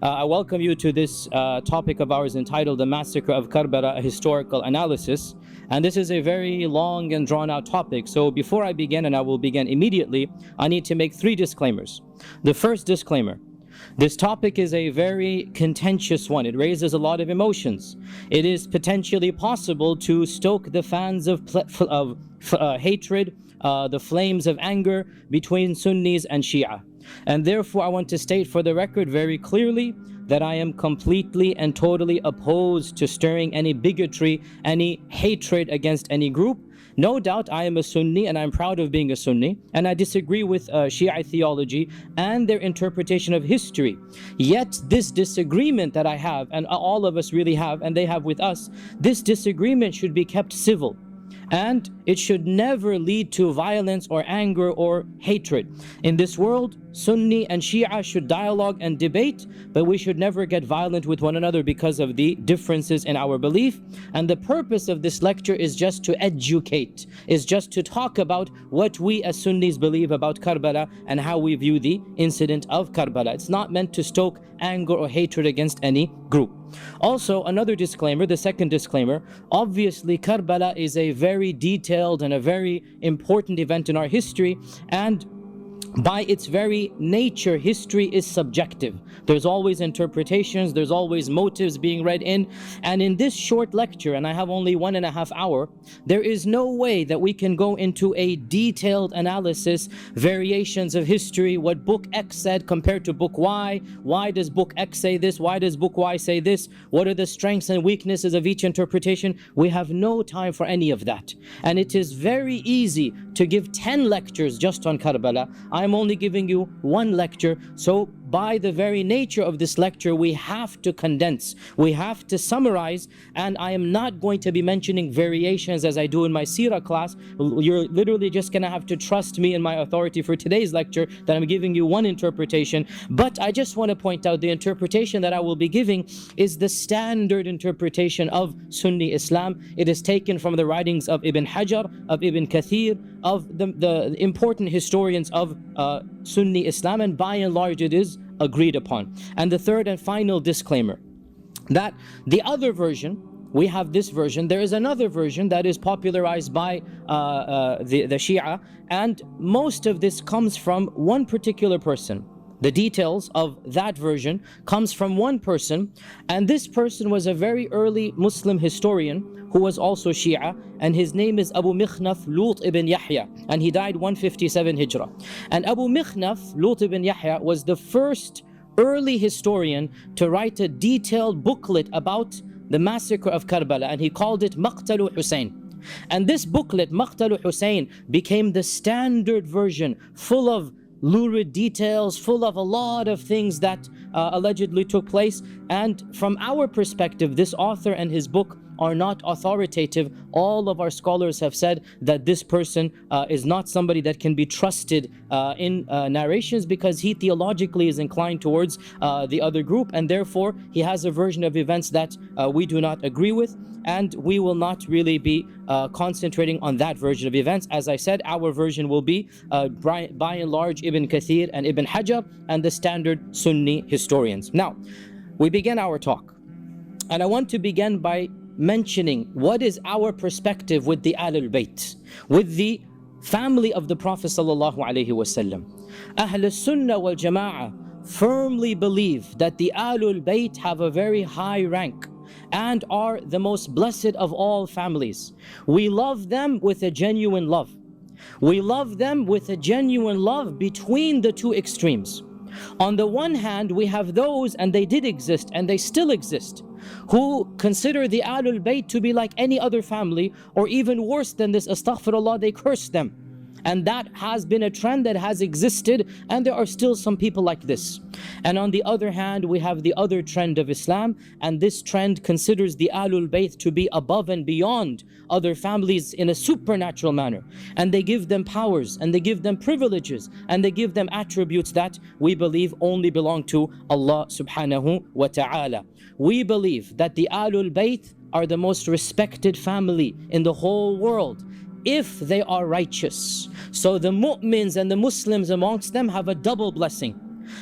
I welcome you to this topic of ours entitled The Massacre of Karbala, a Historical Analysis. And this is a very long and drawn out topic. So before I begin, and I will begin immediately, I need to make 3 disclaimers. The first disclaimer: this topic is a very contentious one. It raises a lot of emotions. It is potentially possible to stoke the fans of hatred, the flames of anger between Sunnis and Shia. And therefore I want to state for the record very clearly that I am completely and totally opposed to stirring any bigotry, any hatred against any group. No doubt I am a Sunni and I'm proud of being a Sunni, and I disagree with Shia theology and their interpretation of history. Yet this disagreement that I have, and all of us really have, and they have with us, this disagreement should be kept civil. And it should never lead to violence or anger or hatred. In this world, Sunni and Shia should dialogue and debate, but we should never get violent with one another because of the differences in our belief. And the purpose of this lecture is just to educate, is just to talk about what we as Sunnis believe about Karbala and how we view the incident of Karbala. It's not meant to stoke anger or hatred against any group. Also, another disclaimer, the second disclaimer: obviously Karbala is a very detailed and a very important event in our history, and by its very nature, history is subjective. There's always interpretations, there's always motives being read in. And in this short lecture, and I have only 1.5 hours, there is no way that we can go into a detailed analysis, variations of history, what book X said compared to book Y. Why does book X say this? Why does book Y say this? What are the strengths and weaknesses of each interpretation? We have no time for any of that. And it is very easy to give 10 lectures just on Karbala. I'm only giving you 1 lecture, so by the very nature of this lecture, we have to condense, we have to summarize, and I am not going to be mentioning variations as I do in my Seerah class. You're literally just gonna have to trust me in my authority for today's lecture that I'm giving you 1 interpretation. But I just want to point out the interpretation that I will be giving is the standard interpretation of Sunni Islam. It is taken from the writings of Ibn Hajar, of Ibn Kathir, of the important historians of Sunni Islam, and by and large it is agreed upon. And the third and final disclaimer, that the other version, we have this version, there is another version that is popularized by the Shia, and most of this comes from one particular person. The details of that version comes from one person, and this person was a very early Muslim historian who was also Shia, and his name is Abu Mikhnaf Lut ibn Yahya, and he died 157 Hijrah. And Abu Mikhnaf Lut ibn Yahya was the first early historian to write a detailed booklet about the massacre of Karbala, and he called it Maqtalu Hussein. And this booklet, Maqtalu Hussein, became the standard version, full of lurid details, full of a lot of things that allegedly took place. And from our perspective, this author and his book are not authoritative. All of our scholars have said that this person is not somebody that can be trusted in narrations, because he theologically is inclined towards the other group, and therefore he has a version of events that we do not agree with, and we will not really be concentrating on that version of events. As I said, our version will be by and large Ibn Kathir and Ibn Hajar and the standard Sunni historians. Now, we begin our talk, and I want to begin by mentioning what is our perspective with the Ahlul Bayt, with the family of the Prophet sallallahu alaihi wasallam. Ahlul Sunnah wal Jama'ah firmly believe that the Ahlul Bayt have a very high rank and are the most blessed of all families. We love them with a genuine love. We love them with a genuine love between the 2 extremes. On the one hand, we have those, and they did exist and they still exist, who consider the Ahlul Bayt to be like any other family, or even worse than this, astaghfirullah, they curse them. And that has been a trend that has existed, and there are still some people like this. And on the other hand, we have the other trend of Islam, and this trend considers the Ahlul Bayt to be above and beyond other families in a supernatural manner. And they give them powers, and they give them privileges, and they give them attributes that we believe only belong to Allah subhanahu wa ta'ala. We believe that the Ahlul Bayt are the most respected family in the whole world, if they are righteous. So the mu'mins and the Muslims amongst them have a double blessing.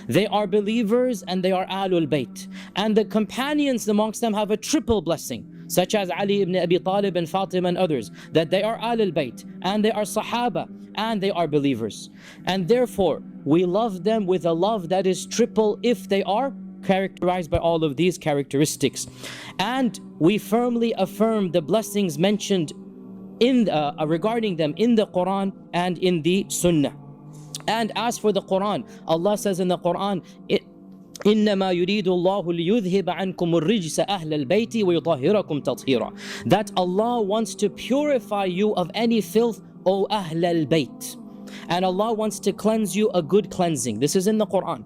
They are believers and they are Ahlul Bayt. And the companions amongst them have a triple blessing, such as Ali ibn Abi Talib and Fatima and others, that they are Ahlul Bayt and they are Sahaba and they are believers. And therefore, we love them with a love that is triple if they are characterized by all of these characteristics. And we firmly affirm the blessings mentioned in regarding them in the Quran and in the Sunnah. And as for the Quran, Allah says in the Quran, إنما يريد الله ليذهب عنكم الرجس أهل البيت ويطهركم تطهيرا. That Allah wants to purify you of any filth, O Ahl al-Bayt. And Allah wants to cleanse you a good cleansing. This is in the Quran.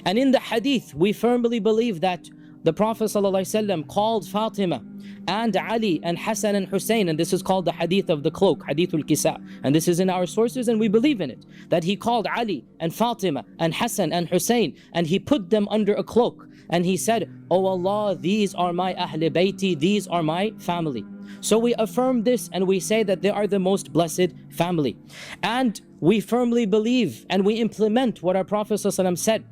And in the Hadith, we firmly believe that the Prophet ﷺ called Fatima and Ali and Hassan and Hussein, and this is called the Hadith of the cloak, Hadithul Qissa, and this is in our sources and we believe in it, that he called Ali and Fatima and Hassan and Hussein and he put them under a cloak and he said, "Oh Allah, these are my Ahl Bayti, these are my family." So we affirm this and we say that they are the most blessed family. And we firmly believe and we implement what our Prophet ﷺ said,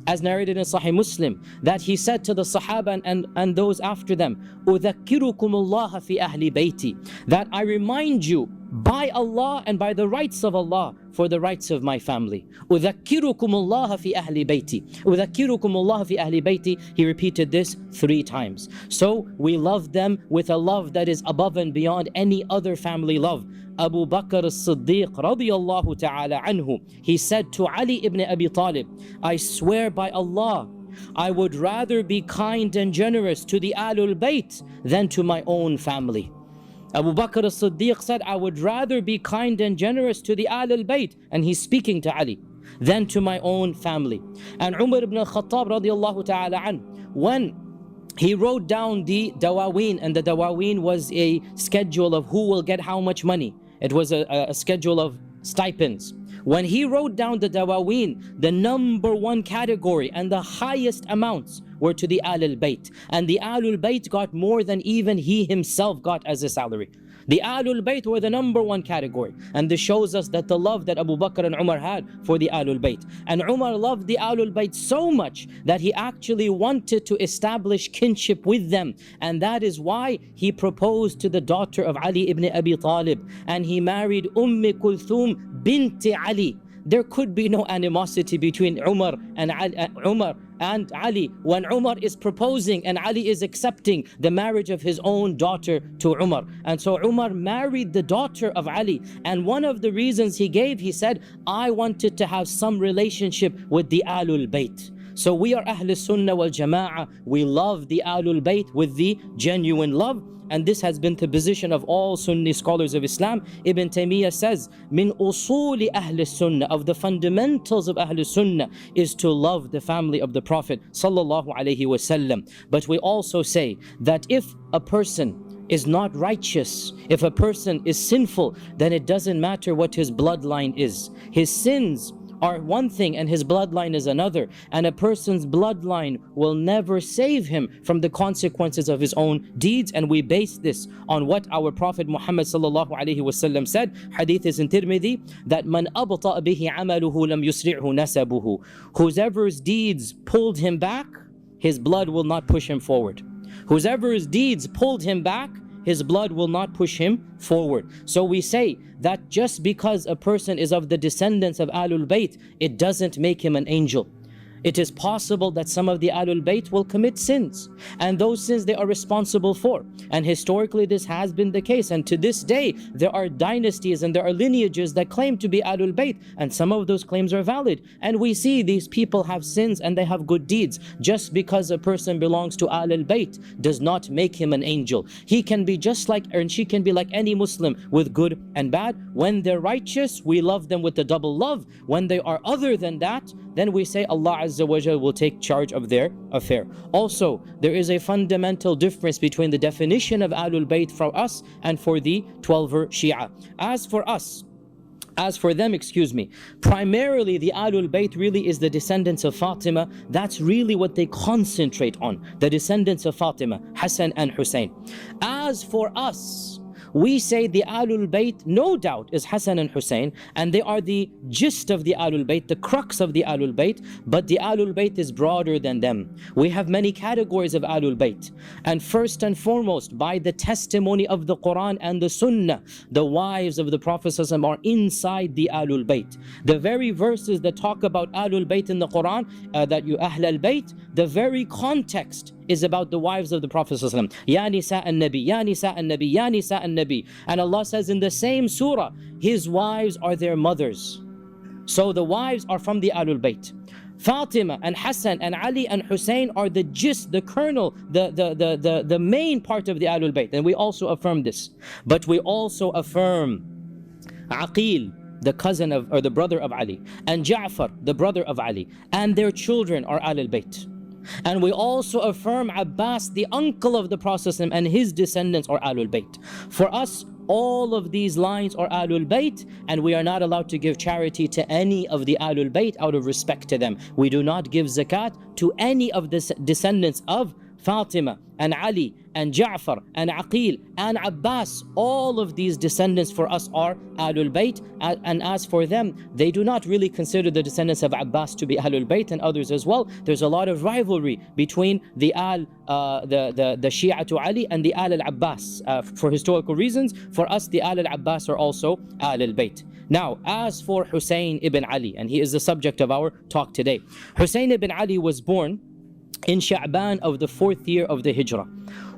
as narrated in Sahih Muslim, that he said to the Sahaba and those after them, أُذَكِّرُكُمُ اللَّهَ فِي أَهْلِ بَيْتِي, that I remind you by Allah and by the rights of Allah for the rights of my family. أُذَكِّرُكُمُ اللَّهَ فِي أَهْلِ بَيْتِي, أُذَكِّرُكُمُ اللَّهَ فِي أَهْلِ بَيْتِي. He repeated this 3 times. So we love them with a love that is above and beyond any other family love. Abu Bakr as-Siddiq radiyallahu ta'ala anhu, he said to Ali ibn Abi Talib, "I swear by Allah, I would rather be kind and generous to the Ahlul Bayt than to my own family." Abu Bakr as-Siddiq said, "I would rather be kind and generous to the Ahlul Bayt," and he's speaking to Ali, "than to my own family." And Umar ibn al-Khattab radiyallahu ta'ala anhu, when he wrote down the dawaween, and the dawaween was a schedule of who will get how much money. It was a schedule of stipends. When he wrote down the dawaween, the number 1 category and the highest amounts were to the Ahlul Bayt. And the Ahlul Bayt got more than even he himself got as a salary. The Ahlul Bayt were the number 1 category. And this shows us that the love that Abu Bakr and Umar had for the Ahlul Bayt. And Umar loved the Ahlul Bayt so much that he actually wanted to establish kinship with them. And that is why he proposed to the daughter of Ali ibn Abi Talib. And he married Kulthum binti Ali. There could be no animosity between Umar and Ali when Umar is proposing and Ali is accepting the marriage of his own daughter to Umar. And so Umar married the daughter of Ali, and one of the reasons he gave, he said, "I wanted to have some relationship with the Ahlul Bayt." So we are Ahlul Sunnah wal Jama'ah. We love the Ahlul Bayt with the genuine love. And this has been the position of all Sunni scholars of Islam. Ibn Taymiyyah says, "Min usuli Ahlul Sunnah," of the fundamentals of Ahlul Sunnah is to love the family of the Prophet sallallahu alaihi wasallam. But we also say that if a person is not righteous, if a person is sinful, then it doesn't matter what his bloodline is. His sins are one thing and his bloodline is another, and a person's bloodline will never save him from the consequences of his own deeds. And we base this on what our Prophet Muhammad sallallahu alaihi wasallam said. Hadith is in Tirmidhi, that man abta bihi amaluhu lam yusri'hu nasabuhu, whoever's deeds pulled him back, his blood will not push him forward. Whoever's deeds pulled him back, his blood will not push him forward. So we say that just because a person is of the descendants of Ahlul Bayt, it doesn't make him an angel. It is possible that some of the Ahlul Bayt will commit sins, and those sins they are responsible for. And historically this has been the case, and to this day there are dynasties and there are lineages that claim to be Ahlul Bayt, and some of those claims are valid. And we see these people have sins and they have good deeds. Just because a person belongs to Ahlul Bayt does not make him an angel. He can be just like, and she can be like any Muslim with good and bad. When they're righteous, we love them with the double love. When they are other than that, then we say Allah Azza wa Jal will take charge of their affair. Also, there is a fundamental difference between the definition of Ahlul Bayt for us and for the 12er Shia. As for them, primarily the Ahlul Bayt really is the descendants of Fatima. That's really what they concentrate on, the descendants of Fatima, Hassan and Hussein. As for us, We say the Ahlul Bayt, no doubt, is Hassan and Hussein, and they are the gist of the Ahlul Bayt, the crux of the Ahlul Bayt, but the Ahlul Bayt is broader than them. We have many categories of Ahlul Bayt, and first and foremost, by the testimony of the Quran and the Sunnah, the wives of the Prophet ﷺ are inside the Ahlul Bayt. The very verses that talk about Ahlul Bayt in the Quran, that you Ahlul Bayt, the very context is about the wives of the Prophet ﷺ. Ya Nisa an-Nabi, Ya Nisa an-Nabi, Ya Nisa an-Nabi. And Allah says in the same surah, His wives are their mothers. So the wives are from the Ahlul Bayt. Fatima and Hassan and Ali and Hussein are the gist, the kernel, the main part of the Ahlul Bayt. And we also affirm this. But we also affirm Aqeel, the cousin of, or the brother of Ali, and Ja'far, the brother of Ali, and their children are Ahlul Bayt. And we also affirm Abbas, the uncle of the Prophet, and his descendants are Ahlul Bayt. For us, all of these lines are Ahlul Bayt, and we are not allowed to give charity to any of the Ahlul Bayt out of respect to them. We do not give zakat to any of the descendants of Fatima and Ali and Ja'far and Aqeel and Abbas. All of these descendants for us are Ahlul Bayt, and as for them, they do not really consider the descendants of Abbas to be Ahlul Bayt, and others as well. There's a lot of rivalry between the the Shia to Ali and the Ahlul Abbas for historical reasons. For us, the Ahlul Abbas are also Ahlul Bayt. Now, as for Hussein ibn Ali, and he is the subject of our talk today. Hussein ibn Ali was born in Sha'ban of the 4th year of the Hijrah,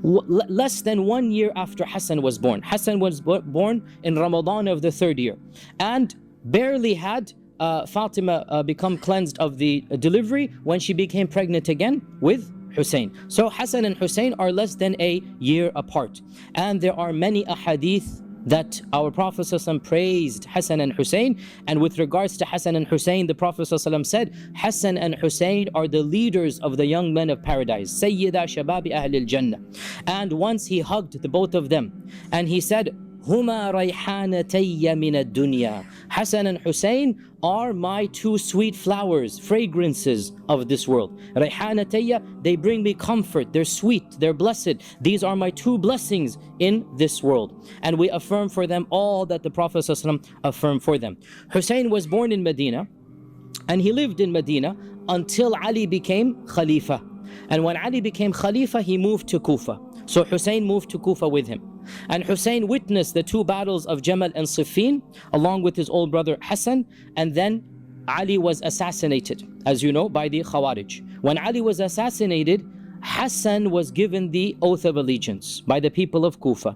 less than 1 year after Hassan was born. Hassan was born in Ramadan of the 3rd year, and barely had Fatima become cleansed of the delivery when she became pregnant again with Hussein. So Hassan and Hussein are less than a year apart, and there are many ahadith that our Prophet ﷺ praised Hassan and Hussein. And with regards to Hassan and Hussein, the Prophet ﷺ said, Hassan and Hussein are the leaders of the young men of paradise, Sayyida Shababi Ahlil Jannah. And once he hugged the both of them, and he said, Huma rayhanatayya min ad-dunya. Hassan and Hussein are my two sweet flowers, fragrances of this world. Rayhanatayya, they bring me comfort, they're sweet, they're blessed. These are my two blessings in this world. And we affirm for them all that the Prophet ﷺ affirmed for them. Hussein was born in Medina, and he lived in Medina until Ali became Khalifa. And when Ali became Khalifa, he moved to Kufa. So Hussein moved to Kufa with him. And Hussein witnessed the two battles of Jamal and Siffin along with his old brother Hassan. And then Ali was assassinated, as you know, by the Khawarij. When Ali was assassinated, Hassan was given the oath of allegiance by the people of Kufa.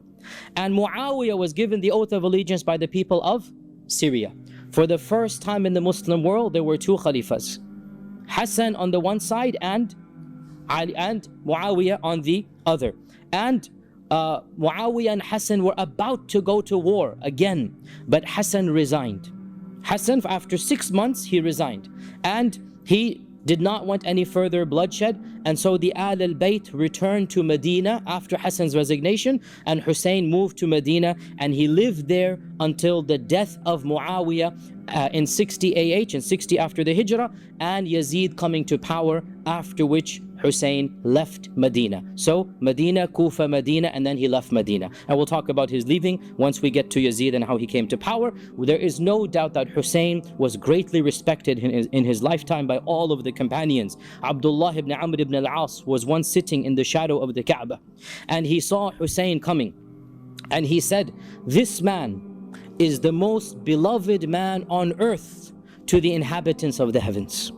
And Muawiyah was given the oath of allegiance by the people of Syria. For the first time in the Muslim world, there were two Khalifas. Hassan on the one side and Ali and Muawiyah on the other. And Muawiyah and Hassan were about to go to war again, but Hassan resigned. Hassan, after 6 months, he resigned, and he did not want any further bloodshed. And so the Ahlul Bayt returned to Medina after Hassan's resignation, and Hussein moved to Medina, and he lived there until the death of Muawiyah in 60 AH, in 60 after the Hijrah, and Yazid coming to power, after which Hussein left Medina. So Medina, Kufa, Medina, and then he left Medina. And we'll talk about his leaving once we get to Yazid and how he came to power. There is no doubt that Hussein was greatly respected in his lifetime by all of the companions. Abdullah ibn Amr ibn al-As was once sitting in the shadow of the Kaaba, and he saw Hussein coming, and he said, "This man is the most beloved man on earth to the inhabitants of the heavens.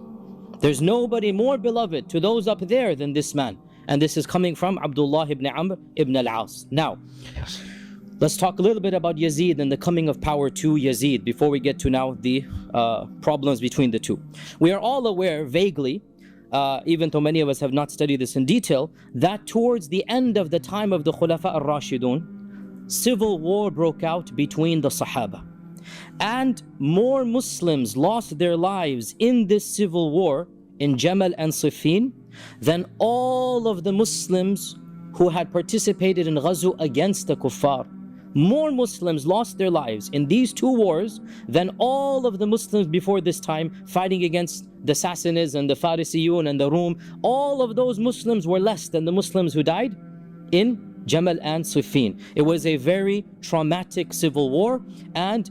There's nobody more beloved to those up there than this man." And this is coming from Abdullah ibn Amr ibn al-As. Now, let's talk a little bit about Yazid and the coming of power to Yazid before we get to now the problems between the two. We are all aware, vaguely, even though many of us have not studied this in detail, that towards the end of the time of the Khulafa al-Rashidun, civil war broke out between the Sahaba. And more Muslims lost their lives in this civil war in Jamal and Siffin than all of the Muslims who had participated in Ghazu against the Kuffar. More Muslims lost their lives in these two wars than all of the Muslims before this time fighting against the Sassanids and the Farisiyun and the Rum. All of those Muslims were less than the Muslims who died in Jamal and Siffin. It was a very traumatic civil war, and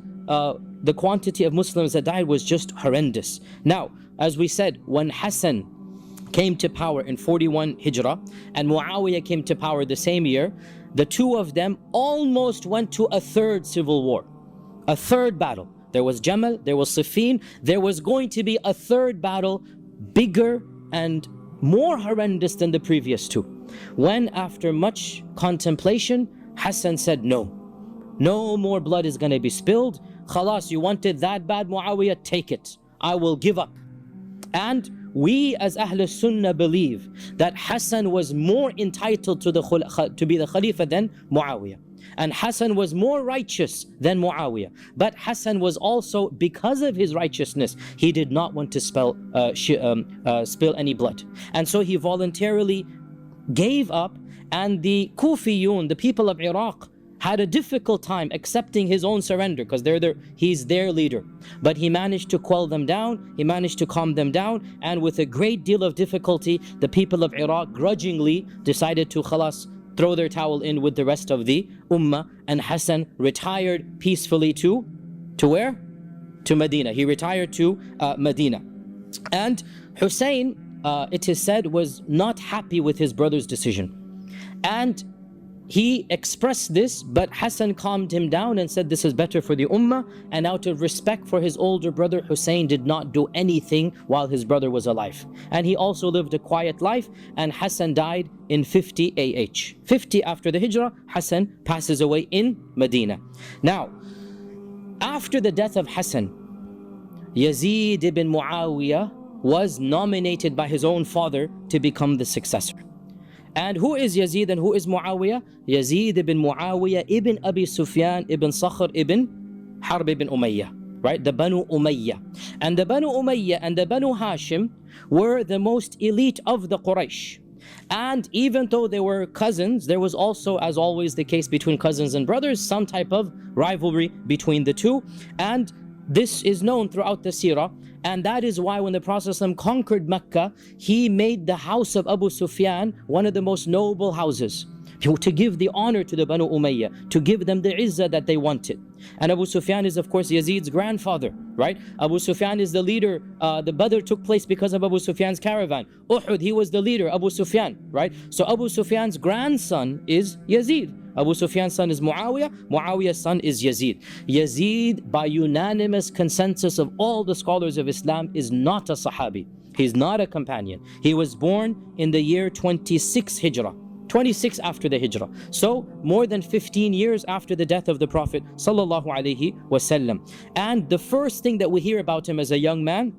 the quantity of Muslims that died was just horrendous. Now, as we said, when Hassan came to power in 41 Hijrah and Muawiyah came to power the same year, the two of them almost went to a third civil war, a third battle. There was Jamal, there was Siffin, there was going to be a third battle, bigger and more horrendous than the previous two. When, after much contemplation, Hassan said, no more blood is going to be spilled. Khalas, you wanted that bad, Muawiyah, take it. I will give up. And we as Ahlul Sunnah believe that Hassan was more entitled to be the Khalifa than Muawiyah. And Hassan was more righteous than Muawiyah. But Hassan was also, because of his righteousness, he did not want to spill any blood. And so he voluntarily gave up, and the Kufiyun, the people of Iraq, had a difficult time accepting his own surrender because he's their leader. But he managed to quell them down, he managed to calm them down, and with a great deal of difficulty, the people of Iraq grudgingly decided to khalas, throw their towel in with the rest of the ummah, and Hassan retired peacefully to where? To Medina. He retired to Medina. And Hussein, it is said, was not happy with his brother's decision. And he expressed this, but Hassan calmed him down and said this is better for the ummah, and out of respect for his older brother, Hussein did not do anything while his brother was alive. And he also lived a quiet life, and Hassan died in 50 AH. 50 after the Hijrah, Hassan passes away in Medina. Now, after the death of Hassan, Yazid ibn Muawiyah was nominated by his own father to become the successor. And who is Yazid and who is Muawiyah? Yazid ibn Muawiyah ibn Abi Sufyan ibn Sakhr ibn Harb ibn Umayyah, right? The Banu Umayyah. And the Banu Umayyah and the Banu Hashim were the most elite of the Quraysh. And even though they were cousins, there was also, as always the case between cousins and brothers, some type of rivalry between the two. And this is known throughout the seerah. And that is why when the Prophet ﷺ conquered Mecca, he made the house of Abu Sufyan one of the most noble houses, to give the honor to the Banu Umayyah, to give them the izzah that they wanted. And Abu Sufyan is of course Yazid's grandfather, right? Abu Sufyan is the leader. The Badr took place because of Abu Sufyan's caravan. Uhud, he was the leader, Abu Sufyan, right? So Abu Sufyan's grandson is Yazid. Abu Sufyan's son is Muawiyah, Muawiyah's son is Yazid. Yazid, by unanimous consensus of all the scholars of Islam, is not a Sahabi. He's not a companion. He was born in the year 26 Hijrah. 26 after the Hijrah. So more than 15 years after the death of the Prophet sallallahu alaihi wasallam. And the first thing that we hear about him as a young man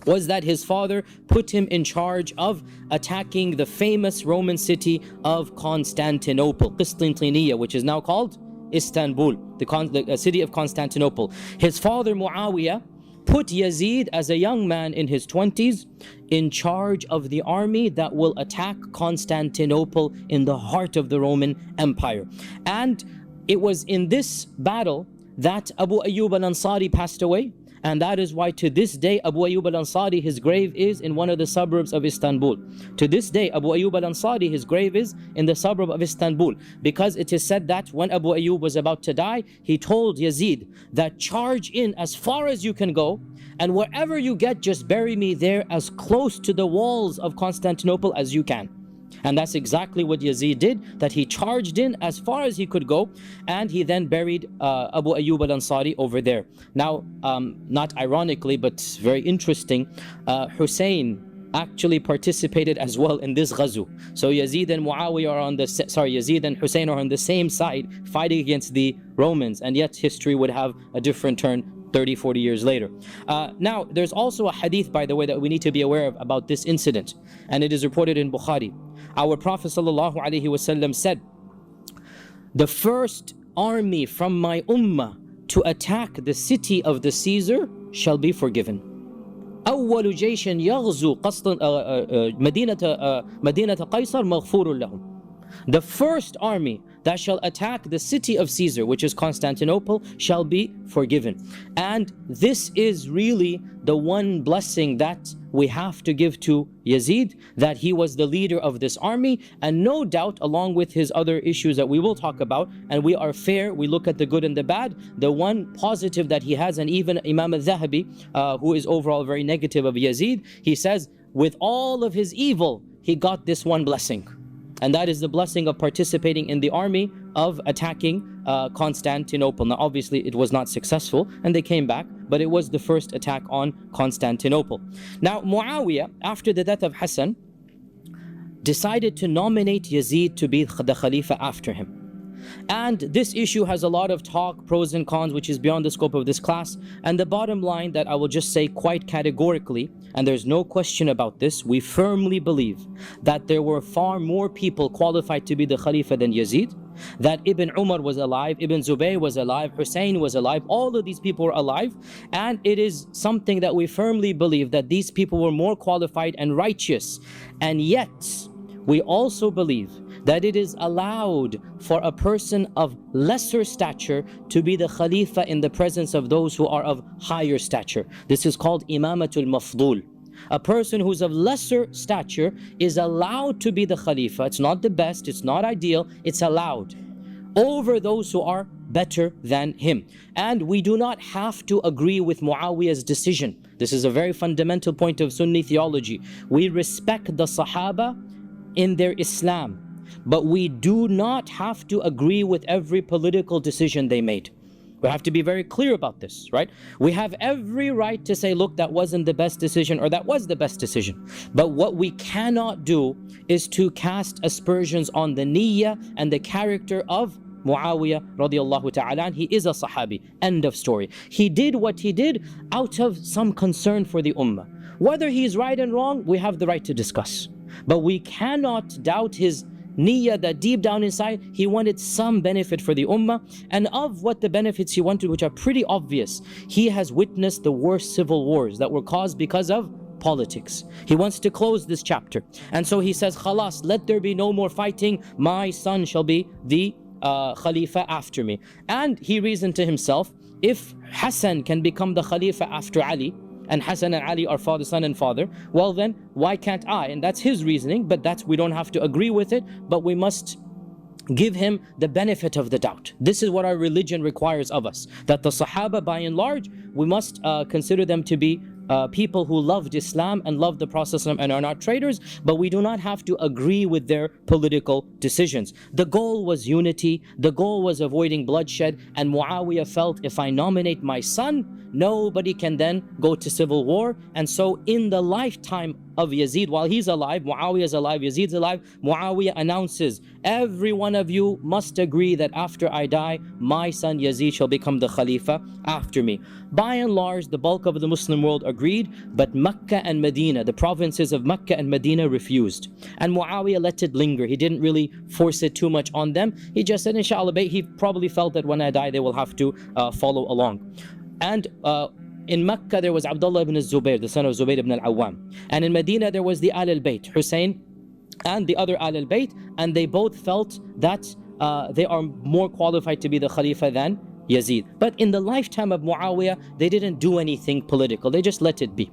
was that his father put him in charge of attacking the famous Roman city of Constantinople, Qistintiniya, which is now called Istanbul, the city of Constantinople. His father Muawiyah put Yazid as a young man in his 20s in charge of the army that will attack Constantinople in the heart of the Roman Empire. And it was in this battle that Abu Ayyub al-Ansari passed away. And that is why to this day Abu Ayyub al-Ansari, his grave is in one of the suburbs of Istanbul. To this day Abu Ayyub al-Ansari, his grave is in the suburb of Istanbul, because it is said that when Abu Ayyub was about to die, he told Yazid that charge in as far as you can go, and wherever you get, just bury me there as close to the walls of Constantinople as you can. And that's exactly what Yazid did, that he charged in as far as he could go, and he then buried Abu Ayyub al-Ansari over there. Now, not ironically, but very interesting, Hussein actually participated as well in this ghazu. So Yazid and Muawiyah are on the, Yazid and Hussein are on the same side fighting against the Romans, and yet history would have a different turn 30, 40 years later. Now, there's also a hadith, by the way, that we need to be aware of about this incident, and it is reported in Bukhari. Our Prophet ﷺ said, the first army from my ummah to attack the city of the Caesar shall be forgiven. أول جيش يغزو مدينة قيصر مغفور لهم. The first army that shall attack the city of Caesar, which is Constantinople, shall be forgiven. And this is really the one blessing that we have to give to Yazid, that he was the leader of this army, and no doubt along with his other issues that we will talk about, and we are fair, we look at the good and the bad, the one positive that he has, and even Imam al-Zahabi, who is overall very negative of Yazid, he says with all of his evil, he got this one blessing. And that is the blessing of participating in the army of attacking Constantinople. Now obviously it was not successful and they came back, but it was the first attack on Constantinople. Now Muawiyah, after the death of Hassan, decided to nominate Yazid to be the Khalifa after him. And this issue has a lot of talk, pros and cons, which is beyond the scope of this class. And the bottom line that I will just say quite categorically, and there's no question about this, we firmly believe that there were far more people qualified to be the Khalifa than Yazid, that Ibn Umar was alive, Ibn Zubayr was alive, Hussein was alive, all of these people were alive, and it is something that we firmly believe that these people were more qualified and righteous. And yet, we also believe that it is allowed for a person of lesser stature to be the Khalifa in the presence of those who are of higher stature. This is called Imamatul Mafdul. A person who's of lesser stature is allowed to be the Khalifa. It's not the best, it's not ideal, it's allowed over those who are better than him. And we do not have to agree with Muawiyah's decision. This is a very fundamental point of Sunni theology. We respect the Sahaba in their Islam, but we do not have to agree with every political decision they made. We have to be very clear about this, right? We have every right to say, look, that wasn't the best decision, or that was the best decision. But what we cannot do is to cast aspersions on the niyyah and the character of Muawiyah radiallahu ta'ala. He is a Sahabi, end of story. He did what he did out of some concern for the ummah. Whether he's right and wrong, we have the right to discuss. But we cannot doubt his niyyah, that deep down inside he wanted some benefit for the ummah. And of what the benefits he wanted, which are pretty obvious, he has witnessed the worst civil wars that were caused because of politics. He wants to close this chapter, and so he says, khalas, let there be no more fighting, my son shall be the Khalifa after me. And he reasoned to himself, if Hassan can become the Khalifa after Ali, and Hassan and Ali are father, son and father, well then why can't I? And that's his reasoning, but we don't have to agree with it, but we must give him the benefit of the doubt. This is what our religion requires of us, that the Sahaba by and large, we must consider them to be people who loved Islam and loved the Prophet and are not traitors, but we do not have to agree with their political decisions. The goal was unity, the goal was avoiding bloodshed, and Muawiyah felt, if I nominate my son, nobody can then go to civil war. And so in the lifetime of Yazid, while he's alive, Muawiyah is alive, Yazid's alive, Muawiyah announces, every one of you must agree that after I die, my son Yazid shall become the Khalifa after me. By and large, the bulk of the Muslim world agreed, but Mecca and Medina, the provinces of Mecca and Medina, refused. And Muawiyah let it linger. He didn't really force it too much on them. He just said, inshallah, he probably felt that when I die, they will have to follow along. And in Mecca there was Abdullah ibn Zubayr, the son of Zubayr ibn al-Awwam. And in Medina there was the Ahlul Bayt, Hussein and the other Ahlul Bayt, and they both felt that they are more qualified to be the Khalifa than Yazid. But in the lifetime of Muawiyah, they didn't do anything political, they just let it be.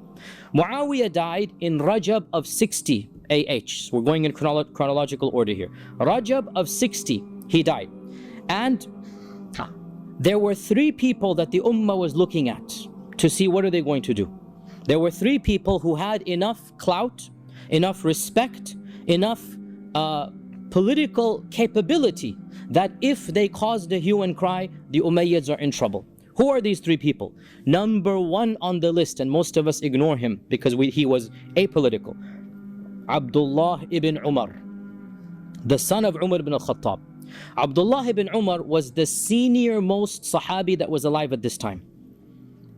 Muawiyah died in Rajab of 60 AH. We're going in chronological order here. Rajab of 60, he died. And there were three people that the ummah was looking at to see what are they going to do. There were three people who had enough clout, enough respect, enough political capability that if they caused a hue and cry, the Umayyads are in trouble. Who are these three people? Number one on the list, and most of us ignore him because he was apolitical. Abdullah ibn Umar, the son of Umar ibn al-Khattab. Abdullah ibn Umar was the senior most Sahabi that was alive at this time.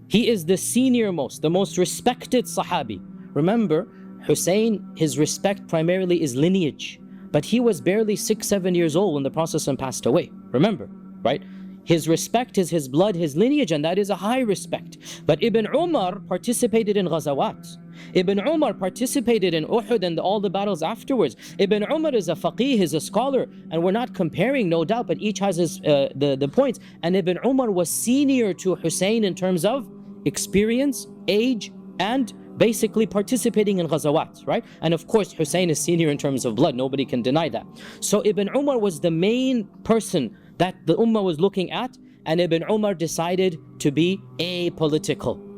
He is the senior most, the most respected Sahabi. Remember, Hussein, his respect primarily is lineage, but he was barely 6-7 years old when the Prophet passed away. Remember, right? His respect is his blood, his lineage, and that is a high respect. But Ibn Umar participated in ghazawat. Ibn Umar participated in Uhud and all the battles afterwards. Ibn Umar is a faqih, is a scholar, and we're not comparing, no doubt, but each has his, the points. And Ibn Umar was senior to Hussein in terms of experience, age, and basically participating in ghazawat, right? And of course, Hussein is senior in terms of blood. Nobody can deny that. So Ibn Umar was the main person that the ummah was looking at, and Ibn Umar decided to be apolitical.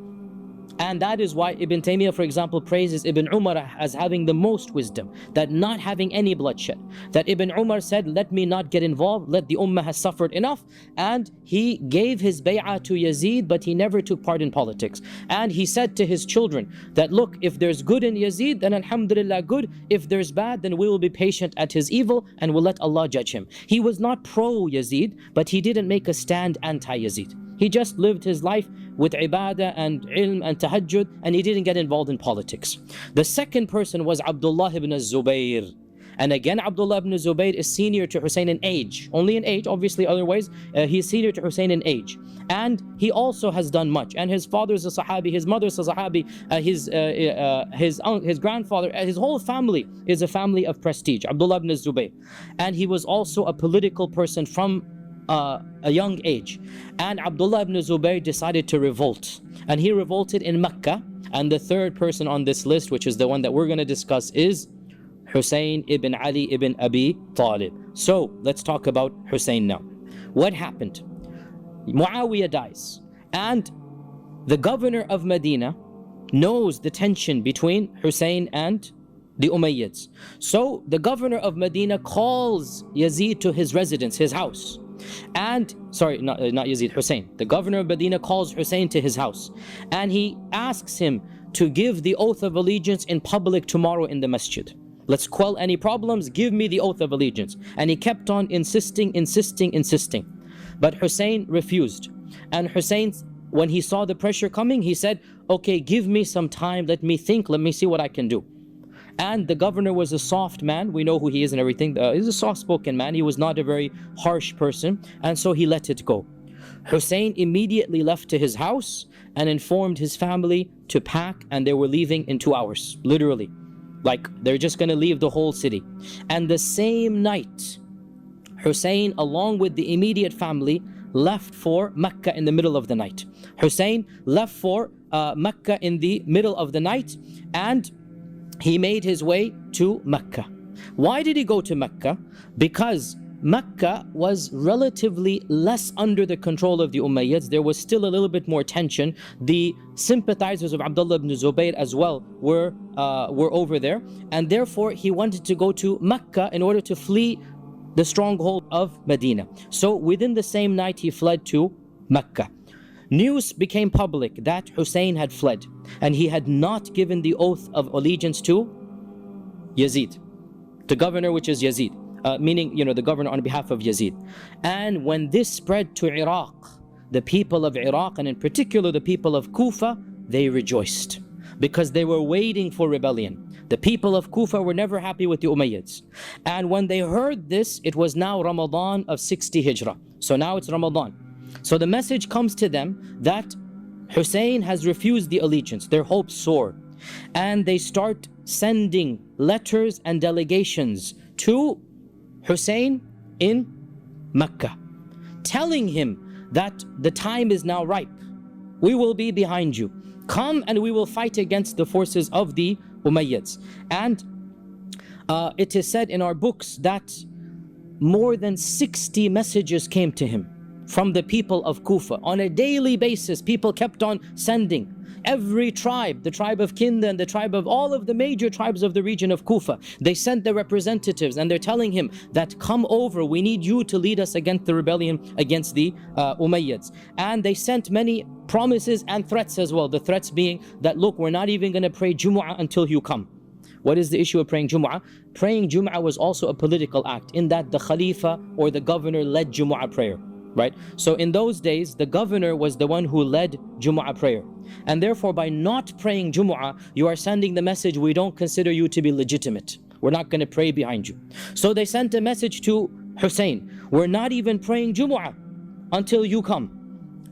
And that is why Ibn Taymiyyah, for example, praises Ibn Umar as having the most wisdom, that not having any bloodshed. That Ibn Umar said, let me not get involved, let the ummah has suffered enough. And he gave his bay'ah to Yazid, but he never took part in politics. And he said to his children that, look, if there's good in Yazid, then alhamdulillah good. If there's bad, then we will be patient at his evil and we'll let Allah judge him. He was not pro-Yazid, but he didn't make a stand anti-Yazid. He just lived his life with ibadah and ilm and tahajjud, and he didn't get involved in politics. The second person was Abdullah ibn Zubayr. And again, Abdullah ibn Zubayr is senior to Hussein in age. Only in age, obviously, otherwise, he's senior to Hussein in age. And he also has done much. And his father is a Sahabi, his mother is a Sahabi, his grandfather, his whole family is a family of prestige, Abdullah ibn Zubayr. And he was also a political person from a young age. And Abdullah ibn Zubayr decided to revolt, and he revolted in Mecca. And the third person on this list, which is the one that we're going to discuss, is Hussein ibn Ali ibn Abi Talib. So let's talk about Hussein now. What happened? Muawiyah dies, and the governor of Medina knows the tension between Hussein and the Umayyads. So the governor of Medina calls Yazid to his residence, his house. And not Yazid, Hussein. The governor of Medina calls Hussein to his house, and he asks him to give the oath of allegiance in public tomorrow in the masjid. Let's quell any problems, give me the oath of allegiance. And he kept on insisting. But Hussein refused. And Hussein, when he saw the pressure coming, he said, okay, give me some time, let me think, let me see what I can do. And the governor was a soft man. We know who he is and everything. He's a soft-spoken man. He was not a very harsh person. And so he let it go. Hussein immediately left to his house and informed his family to pack, and they were leaving in 2 hours, literally. Like, they're just going to leave the whole city. And the same night, Hussein, along with the immediate family, left for Mecca in the middle of the night. Hussein left for Mecca in the middle of the night, and he made his way to Mecca. Why did he go to Mecca? Because Mecca was relatively less under the control of the Umayyads. There was still a little bit more tension. The sympathizers of Abdullah ibn Zubayr as well were over there, and therefore he wanted to go to Mecca in order to flee the stronghold of Medina. So within the same night he fled to Mecca. News became public that Hussein had fled, and he had not given the oath of allegiance to Yazid, the governor, which is Yazid, meaning, the governor on behalf of Yazid. And when this spread to Iraq, the people of Iraq, and in particular the people of Kufa, they rejoiced because they were waiting for rebellion. The people of Kufa were never happy with the Umayyads. And when they heard this, it was now Ramadan of 60 Hijrah. So now it's Ramadan. So the message comes to them that Hussein has refused the allegiance. Their hopes soar. And they start sending letters and delegations to Hussein in Mecca, telling him that the time is now ripe. We will be behind you. Come and we will fight against the forces of the Umayyads. And it is said in our books that more than 60 messages came to him from the people of Kufa. On a daily basis, people kept on sending. Every tribe, the tribe of Kinda and the tribe of all of the major tribes of the region of Kufa, they sent their representatives, and they're telling him that come over, we need you to lead us against the rebellion against the Umayyads. And they sent many promises and threats as well. The threats being that, look, we're not even going to pray Jumu'ah until you come. What is the issue of praying Jumu'ah? Praying Jumu'ah was also a political act, in that the Khalifa or the governor led Jumu'ah prayer. Right? So in those days, the governor was the one who led Jumu'ah prayer. And therefore, by not praying Jumu'ah, you are sending the message, we don't consider you to be legitimate. We're not going to pray behind you. So they sent a message to Hussein, we're not even praying Jumu'ah. until you come.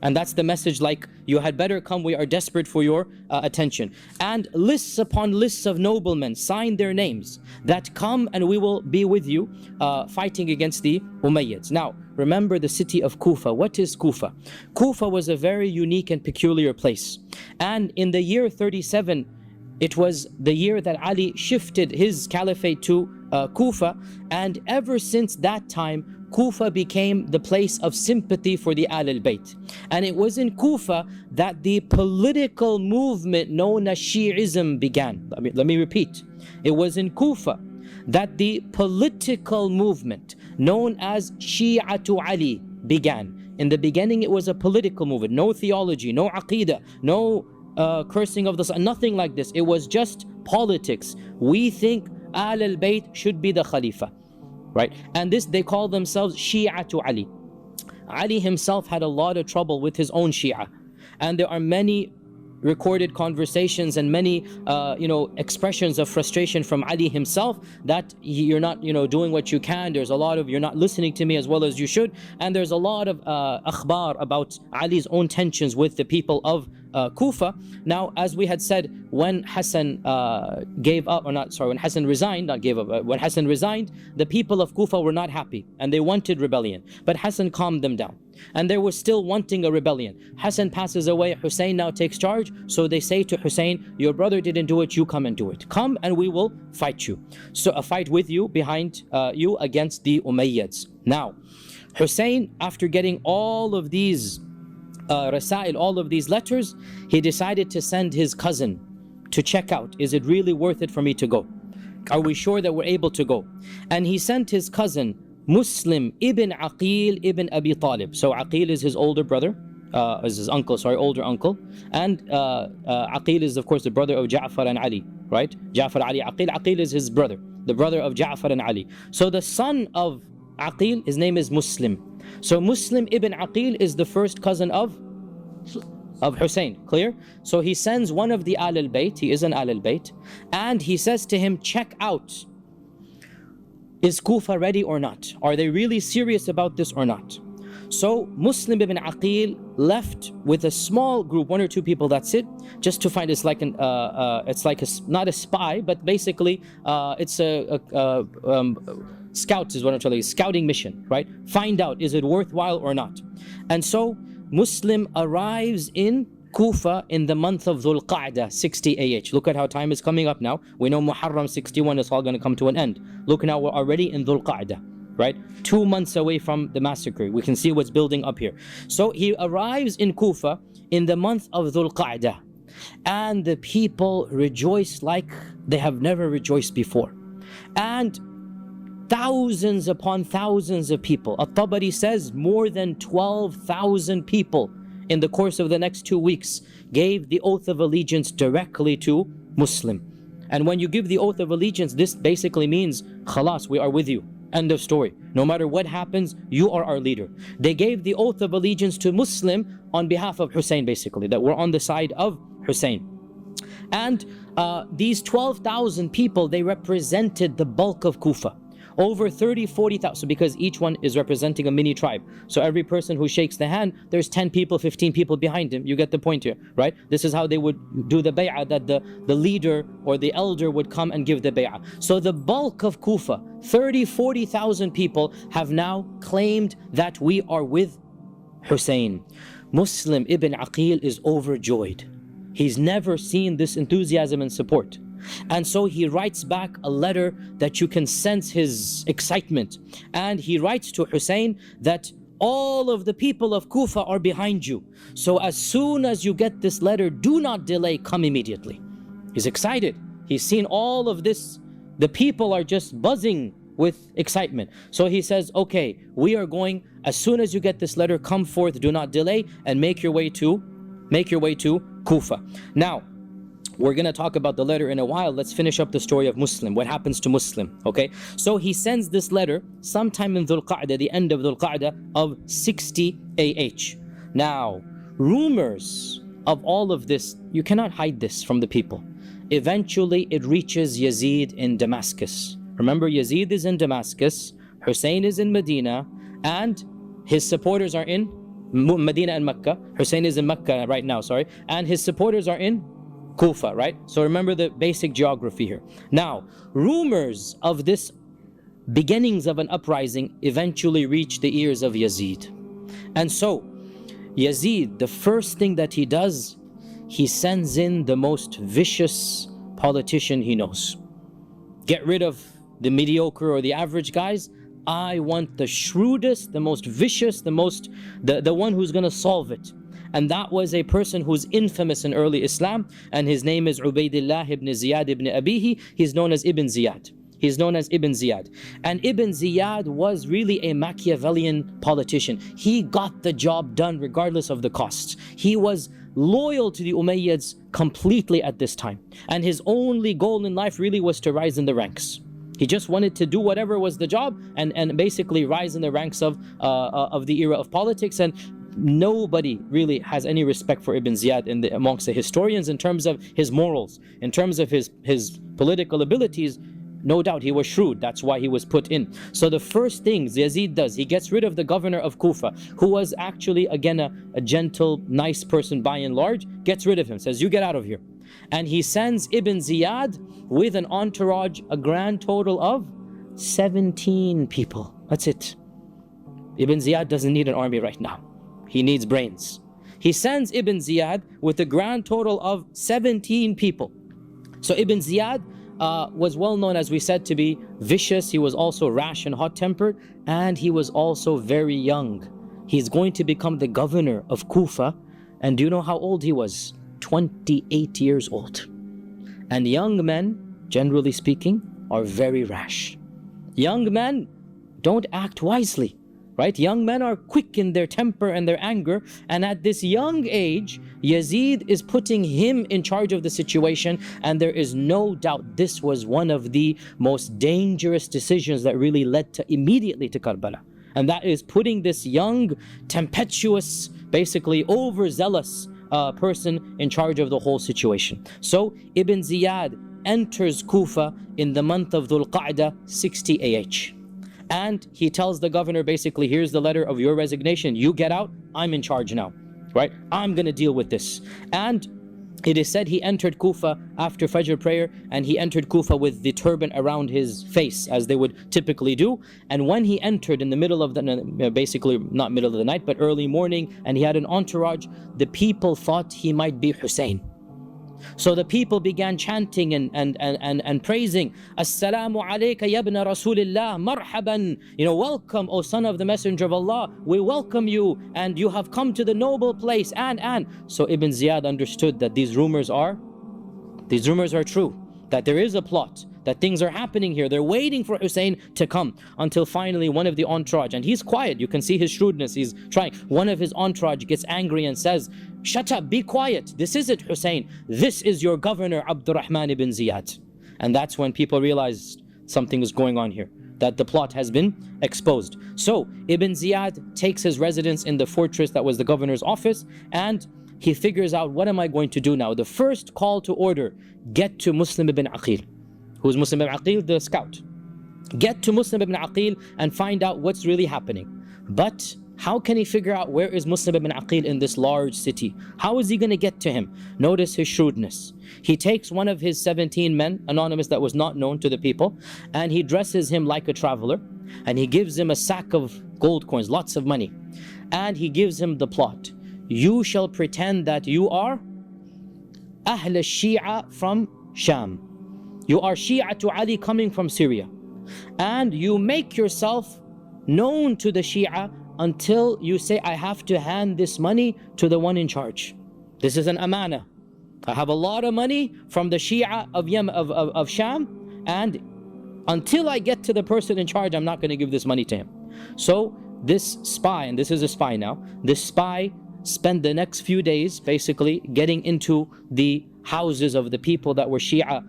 And that's the message, like, you had better come, we are desperate for your attention. And lists upon lists of noblemen sign their names that come and we will be with you fighting against the Umayyads. Now, remember the city of Kufa. What is Kufa? Kufa was a very unique and peculiar place. And in the year 37, it was the year that Ali shifted his caliphate to Kufa. And ever since that time, Kufa became the place of sympathy for the Ahlul Bayt. And it was in Kufa that the political movement known as Shi'ism began. Let me repeat. It was in Kufa that the political movement known as Shi'atu Ali began. In the beginning, it was a political movement. No theology, no aqidah, no cursing of the sun, nothing like this. It was just politics. We think Ahlul Bayt should be the Khalifa. Right? And this, they call themselves Shi'atu Ali. Ali himself had a lot of trouble with his own Shia. And there are many recorded conversations and many expressions of frustration from Ali himself, that you're not doing what you can. There's a lot of, you're not listening to me as well as you should. And there's a lot of akhbar about Ali's own tensions with the people of Kufa. Now, as we had said, when Hassan when Hassan resigned, when Hassan resigned, the people of Kufa were not happy and they wanted rebellion. But Hassan calmed them down. And they were still wanting a rebellion. Hassan passes away, Hussein now takes charge. So they say to Hussein, your brother didn't do it, you come and do it. Come and we will fight you. So a fight with you, behind you, against the Umayyads. Now, Hussein, after getting all of these rasail, all of these letters, he decided to send his cousin to check out, is it really worth it for me to go? Are we sure that we're able to go? And he sent his cousin Muslim ibn Aqeel ibn Abi Talib. So Aqeel is his older brother, is his uncle, older uncle. And Aqeel is of course the brother of Ja'far and Ali, right? Ja'far, Ali, Aqeel. Aqeel is his brother, the brother of Ja'far and Ali. So the son of Aqeel, his name is Muslim. So Muslim ibn Aqeel is the first cousin of Hussein. Clear? So he sends one of the Ahlul Bayt, he is an Ahlul Bayt, and he says to him, check out, is Kufa ready or not? Are they really serious about this or not? So Muslim ibn Aqeel left with a small group, 1 or 2 people, that's it, just to find, it's like not a spy, but basically it's a scouts is what I'm telling you, scouting mission, right? Find out, is it worthwhile or not? And so Muslim arrives in Kufa in the month of Dhul Qa'dah, 60 AH. Look at how time is coming up now. We know Muharram 61 is all going to come to an end. Look now, we're already in Dhul Qa'dah, right? 2 months away from the massacre. We can see what's building up here. So he arrives in Kufa in the month of Dhul Qa'dah. And the people rejoice like they have never rejoiced before. And thousands upon thousands of people. At-Tabari says more than 12,000 people in the course of the next 2 weeks gave the oath of allegiance directly to Muslim. And when you give the oath of allegiance, this basically means, khalas, we are with you. End of story. No matter what happens, you are our leader. They gave the oath of allegiance to Muslim on behalf of Hussein, basically, that we're on the side of Hussein. And these 12,000 people, they represented the bulk of Kufa. Over 40,000, because each one is representing a mini tribe. So every person who shakes the hand, there's 10 people, 15 people behind him. You get the point here, right? This is how they would do the bay'ah, that the leader or the elder would come and give the bay'ah. So the bulk of Kufa, 40,000 people, have now claimed that we are with Hussein. Muslim ibn Aqeel is overjoyed. He's never seen this enthusiasm and support. And so he writes back a letter that you can sense his excitement. And he writes to Hussein that all of the people of Kufa are behind you. So as soon as you get this letter, do not delay, come immediately. He's excited. He's seen all of this. The people are just buzzing with excitement. So he says, okay, we are going, as soon as you get this letter, come forth, do not delay, and make your way to Kufa. Now, we're going to talk about the letter in a while. Let's finish up the story of Muslim. What happens to Muslim? Okay, so he sends this letter sometime in Dhul Qa'dah, the end of Dhul Qa'dah of 60 AH. Now, rumors of all of this, you cannot hide this from the people. Eventually, it reaches Yazid in Damascus. Remember, Yazid is in Damascus, Hussein is in Medina, and his supporters are in Medina and Mecca. Hussein is in Mecca right now, sorry. And his supporters are in Kufa, right? So remember the basic geography here. Now, rumors of this beginnings of an uprising eventually reach the ears of Yazid. And so, Yazid, the first thing that he does, he sends in the most vicious politician he knows. Get rid of the mediocre or the average guys. I want the shrewdest, the most vicious, the one who's going to solve it. And that was a person who's infamous in early Islam, and his name is Ubaydillah ibn Ziyad ibn Abihi. He's known as Ibn Ziyad. He's known as Ibn Ziyad. And Ibn Ziyad was really a Machiavellian politician. He got the job done regardless of the costs. He was loyal to the Umayyads completely at this time. And his only goal in life really was to rise in the ranks. He just wanted to do whatever was the job and basically rise in the ranks of the era of politics. And nobody really has any respect for Ibn Ziyad amongst the historians in terms of his morals, in terms of his political abilities. No doubt he was shrewd, that's why he was put in. So the first thing Yazid does, he gets rid of the governor of Kufa, who was actually, again, a gentle, nice person by and large, gets rid of him, says, you get out of here. And he sends Ibn Ziyad with an entourage, a grand total of 17 people. That's it. Ibn Ziyad doesn't need an army right now. He needs brains. He sends Ibn Ziyad with a grand total of 17 people. So Ibn Ziyad was well known, as we said, to be vicious. He was also rash and hot-tempered, and he was also very young. He's going to become the governor of Kufa, and do you know how old he was? 28 years old. And young men, generally speaking, are very rash. Young men don't act wisely, right? Young men are quick in their temper and their anger, and at this young age, Yazid is putting him in charge of the situation, and there is no doubt this was one of the most dangerous decisions that really led immediately to Karbala. And that is putting this young, tempestuous, basically overzealous person in charge of the whole situation. So Ibn Ziyad enters Kufa in the month of Dhul Qa'dah 60 AH. And he tells the governor, basically, here's the letter of your resignation. You get out, I'm in charge now, right? I'm going to deal with this. And it is said he entered Kufa after Fajr prayer, and he entered Kufa with the turban around his face, as they would typically do. And when he entered in the middle of the, basically not middle of the night, but early morning, and he had an entourage, the people thought he might be Hussein. So the people began chanting and praising, Assalamu alayka ya ibn Rasulillah, marhaban, welcome, O son of the Messenger of Allah, we welcome you, and you have come to the noble place, and. So Ibn Ziyad understood that these rumors are true, that there is a plot, that things are happening here. They're waiting for Hussein to come, until finally one of the entourage, and he's quiet, you can see his shrewdness, he's trying. One of his entourage gets angry and says, shut up, be quiet, this isn't Hussein, this is your governor Abdurrahman ibn Ziyad. And that's when people realized something is going on here, that the plot has been exposed. So Ibn Ziyad takes his residence in the fortress that was the governor's office, and he figures out, what am I going to do now? The first call to order, get to Muslim ibn Aqeel. Who's Muslim ibn Aqeel? The scout. Get to Muslim ibn Aqeel and find out what's really happening. But how can he figure out where is Muslim ibn Aqeel in this large city? How is he going to get to him? Notice his shrewdness. He takes one of his 17 men, anonymous, that was not known to the people, and he dresses him like a traveler, and he gives him a sack of gold coins, lots of money, and he gives him the plot. You shall pretend that you are Ahl al-Shia from Sham. You are Shia to Ali coming from Syria, and you make yourself known to the Shia until you say, I have to hand this money to the one in charge. This is an amana. I have a lot of money from the Shia of Sham, and until I get to the person in charge, I'm not going to give this money to him. So this spy, and this is a spy now, this spy spent the next few days basically getting into the houses of the people that were Shia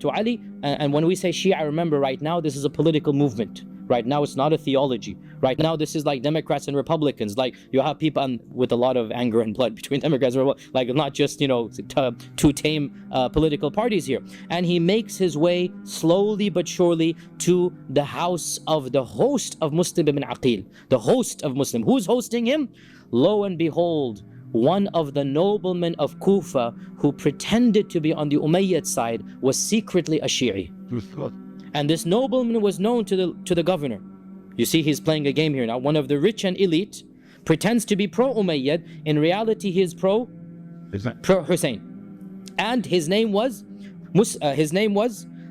to Ali. And when we say Shia, remember right now, this is a political movement, Right now, it's not a theology. Right now, this is like Democrats and Republicans. Like, you have people with a lot of anger and blood between Democrats and Republicans. Like, not just, two tame political parties here. And he makes his way slowly but surely to the house of the host of Muslim ibn Aqeel. The host of Muslim. Who's hosting him? Lo and behold, one of the noblemen of Kufa who pretended to be on the Umayyad side was secretly a Shi'i. And this nobleman was known to the governor. You see, he's playing a game here now. One of the rich and elite pretends to be pro-Umayyad. In reality, he is pro-Hussein. And his name was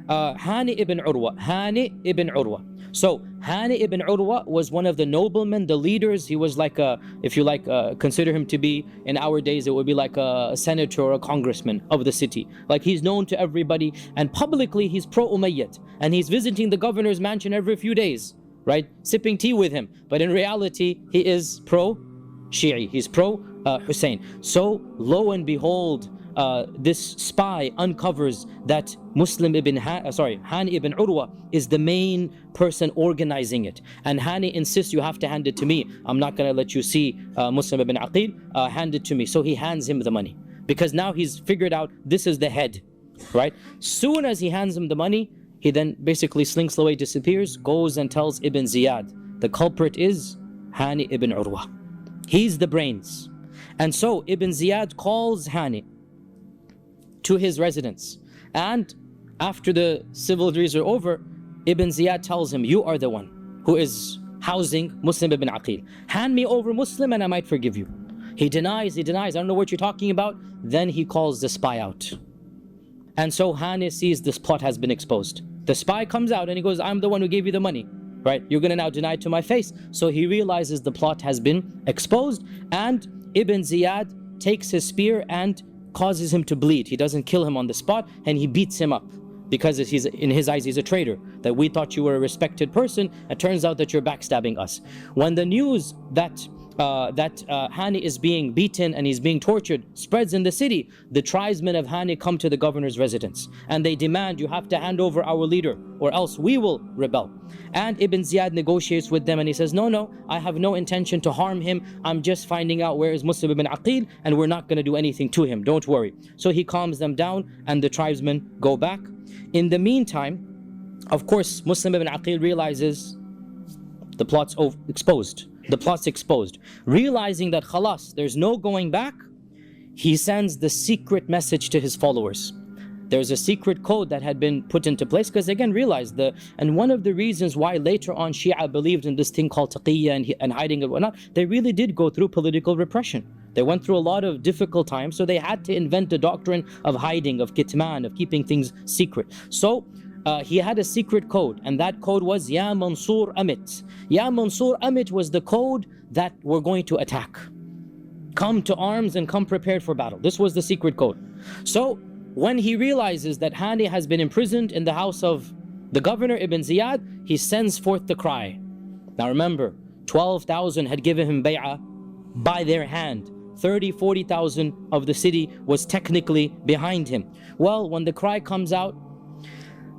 Hani ibn Urwa. Hani ibn Urwa. So Hani ibn Urwa was one of the noblemen, the leaders. He was like if you like, consider him to be, in our days, it would be like a senator or a congressman of the city. Like, he's known to everybody, and publicly he's pro-Umayyad. And he's visiting the governor's mansion every few days, right? Sipping tea with him. But in reality, he is pro-Shi'i. He's pro-Hussein. So lo and behold, this spy uncovers that Hani ibn Urwa is the main person organizing it. And Hani insists, you have to hand it to me. I'm not going to let you see Muslim ibn Aqeel. Hand it to me. So he hands him the money. Because now he's figured out this is the head, right? Soon as he hands him the money, he then basically slinks away, disappears, goes and tells Ibn Ziyad. The culprit is Hani ibn Urwa. He's the brains. And so Ibn Ziyad calls Hani to his residence. And after the civil duties are over, Ibn Ziyad tells him, you are the one who is housing Muslim ibn Aqeel. Hand me over Muslim and I might forgive you. He denies, I don't know what you're talking about. Then he calls the spy out. And so Hani sees this plot has been exposed. The spy comes out and he goes, I'm the one who gave you the money, right? You're gonna now deny it to my face. So he realizes the plot has been exposed, and Ibn Ziyad takes his spear and causes him to bleed. He doesn't kill him on the spot, and he beats him up because he's, in his eyes, he's a traitor. That we thought you were a respected person, it turns out that you're backstabbing us. When the news that Hani is being beaten and he's being tortured spreads in the city, the tribesmen of Hani come to the governor's residence and they demand, you have to hand over our leader or else we will rebel. And Ibn Ziyad negotiates with them and he says, no, I have no intention to harm him. I'm just finding out where is Muslim ibn Aqeel and we're not going to do anything to him, don't worry. So he calms them down and the tribesmen go back. In the meantime, of course, Muslim ibn Aqeel realizes the plot's exposed. The plot's exposed. Realizing that khalas, there's no going back, he sends the secret message to his followers. There's a secret code that had been put into place because, again, realize and one of the reasons why later on Shia believed in this thing called taqiyya and hiding and whatnot, they really did go through political repression. They went through a lot of difficult times, so they had to invent a doctrine of hiding, of kitman, of keeping things secret. So he had a secret code, and that code was Ya Mansur Amit. Ya Mansur Amit was the code that we're going to attack. Come to arms and come prepared for battle. This was the secret code. So when he realizes that Hani has been imprisoned in the house of the governor Ibn Ziyad, he sends forth the cry. Now remember, 12,000 had given him bay'ah by their hand. 40,000 of the city was technically behind him. Well, when the cry comes out,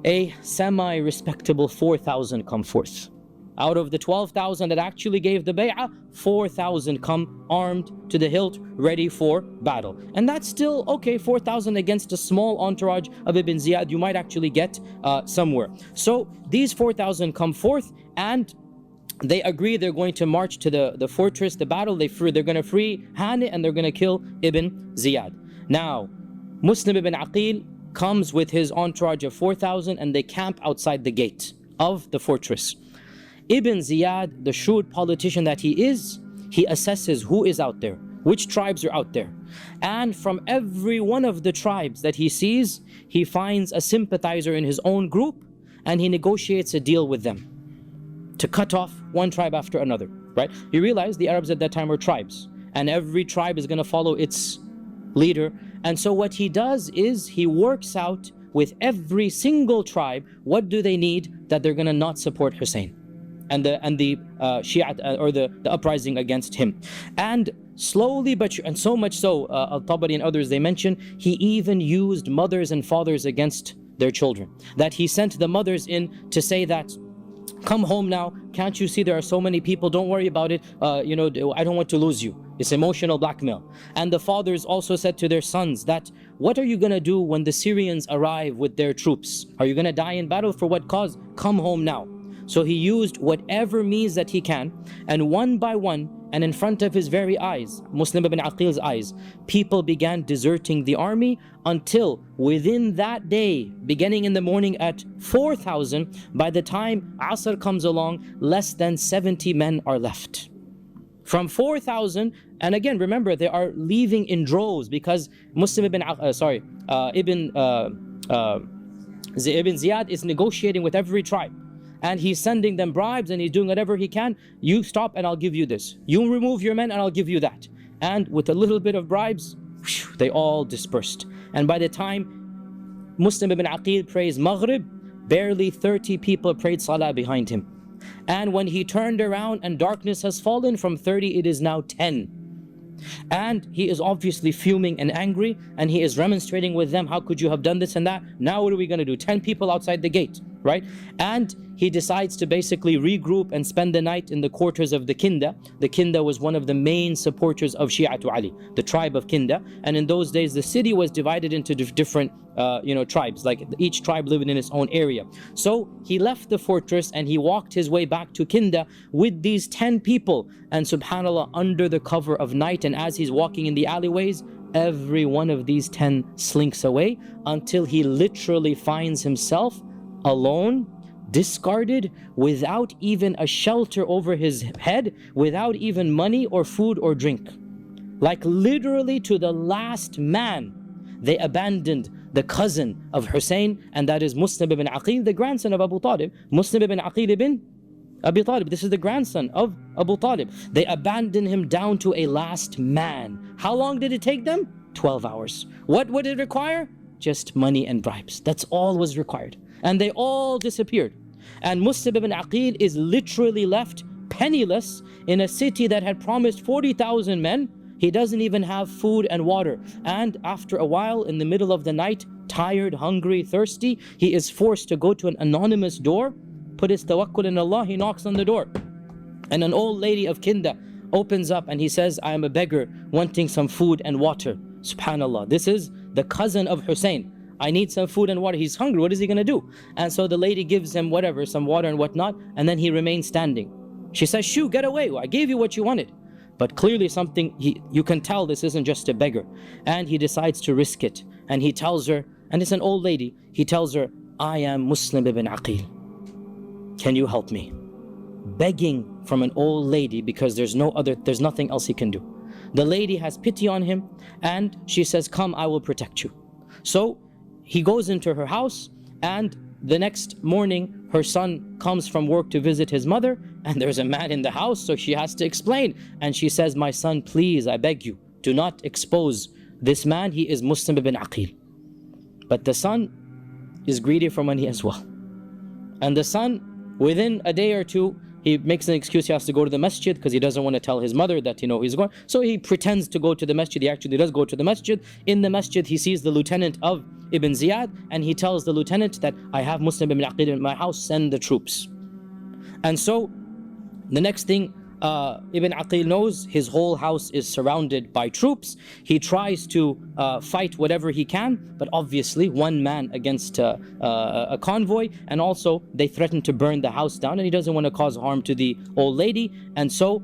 a semi-respectable 4,000 come forth. Out of the 12,000 that actually gave the bay'ah, 4,000 come armed to the hilt, ready for battle. And that's still okay, 4,000 against a small entourage of Ibn Ziyad, you might actually get somewhere. So these 4,000 come forth and they agree they're going to march to the fortress, the battle. They're going to free Hani and they're going to kill Ibn Ziyad. Now, Muslim ibn Aqeel comes with his entourage of 4,000 and they camp outside the gate of the fortress. Ibn Ziyad, the shrewd politician that he is, he assesses who is out there, which tribes are out there. And from every one of the tribes that he sees, he finds a sympathizer in his own group and he negotiates a deal with them to cut off one tribe after another, right? You realize the Arabs at that time were tribes and every tribe is going to follow its leader. And so what he does is he works out with every single tribe, what do they need that they're going to not support Hussein and the Shia or the uprising against him. And slowly, and so much so, Al-Tabari and others, they mention, he even used mothers and fathers against their children. That he sent the mothers in to say that Come home now. Can't you see there are so many people? Don't worry about it. I don't want to lose you. It's emotional blackmail. And the fathers also said to their sons that, what are you going to do when the Syrians arrive with their troops? Are you going to die in battle? For what cause? Come home now. So he used whatever means that he can, and one by one, and in front of his very eyes, Muslim ibn Aqeel's eyes, people began deserting the army until within that day, beginning in the morning at 4,000, by the time Asr comes along, less than 70 men are left. From 4,000, and again remember, they are leaving in droves because Muslim ibn Ziyad is negotiating with every tribe. And he's sending them bribes and he's doing whatever he can. You stop and I'll give you this. You remove your men and I'll give you that. And with a little bit of bribes, they all dispersed. And by the time Muslim ibn Aqeel prays Maghrib, barely 30 people prayed Salah behind him. And when he turned around and darkness has fallen, from 30 it is now 10. And he is obviously fuming and angry, and he is remonstrating with them. How could you have done this and that? Now what are we going to do? 10 people outside the gate, right? And he decides to basically regroup and spend the night in the quarters of the Kinda. The Kinda was one of the main supporters of Shi'atu Ali, the tribe of Kinda. And in those days, the city was divided into different tribes, like each tribe living in its own area. So he left the fortress and he walked his way back to Kinda with these 10 people. And subhanAllah, under the cover of night, and as he's walking in the alleyways, every one of these 10 slinks away until he literally finds himself alone, discarded, without even a shelter over his head, without even money or food or drink. Like literally to the last man, they abandoned the cousin of Hussein, and that is Muslim ibn Aqeel, the grandson of Abu Talib. Muslim ibn Aqeel ibn Abi Talib, this is the grandson of Abu Talib. They abandoned him down to a last man. How long did it take them? 12 hours. What would it require? Just money and bribes. That's all was required. And they all disappeared. And Muslim ibn Aqeel is literally left penniless in a city that had promised 40,000 men. He doesn't even have food and water. And after a while, in the middle of the night, tired, hungry, thirsty, he is forced to go to an anonymous door, put his tawakkul in Allah. He knocks on the door, and an old lady of Kinda opens up and he says, I am a beggar wanting some food and water. Subhanallah, this is the cousin of Hussein. I need some food and water. He's hungry. What is he going to do? And so the lady gives him whatever, some water and whatnot, and then he remains standing. She says, shoo, get away. I gave you what you wanted. But clearly something, you can tell this isn't just a beggar. And he decides to risk it. And he tells her, and it's an old lady, he tells her, I am Muslim ibn Aqeel. Can you help me? Begging from an old lady because there's nothing else he can do. The lady has pity on him and she says, come, I will protect you. So he goes into her house, and the next morning her son comes from work to visit his mother, and there's a man in the house, so she has to explain. And she says, my son, please, I beg you, do not expose this man. He is Muslim ibn Aqeel. But the son is greedy for money as well. And the son, within a day or two, he makes an excuse. He has to go to the masjid because he doesn't want to tell his mother that he's going. So he pretends to go to the masjid. He actually does go to the masjid. In the masjid, he sees the lieutenant of Ibn Ziyad, and he tells the lieutenant that I have Muslim ibn Aqeel in my house, send the troops. And so the next thing Ibn Aqeel knows, his whole house is surrounded by troops. He tries to fight whatever he can, but obviously one man against a convoy, and also they threaten to burn the house down, and he doesn't want to cause harm to the old lady. And so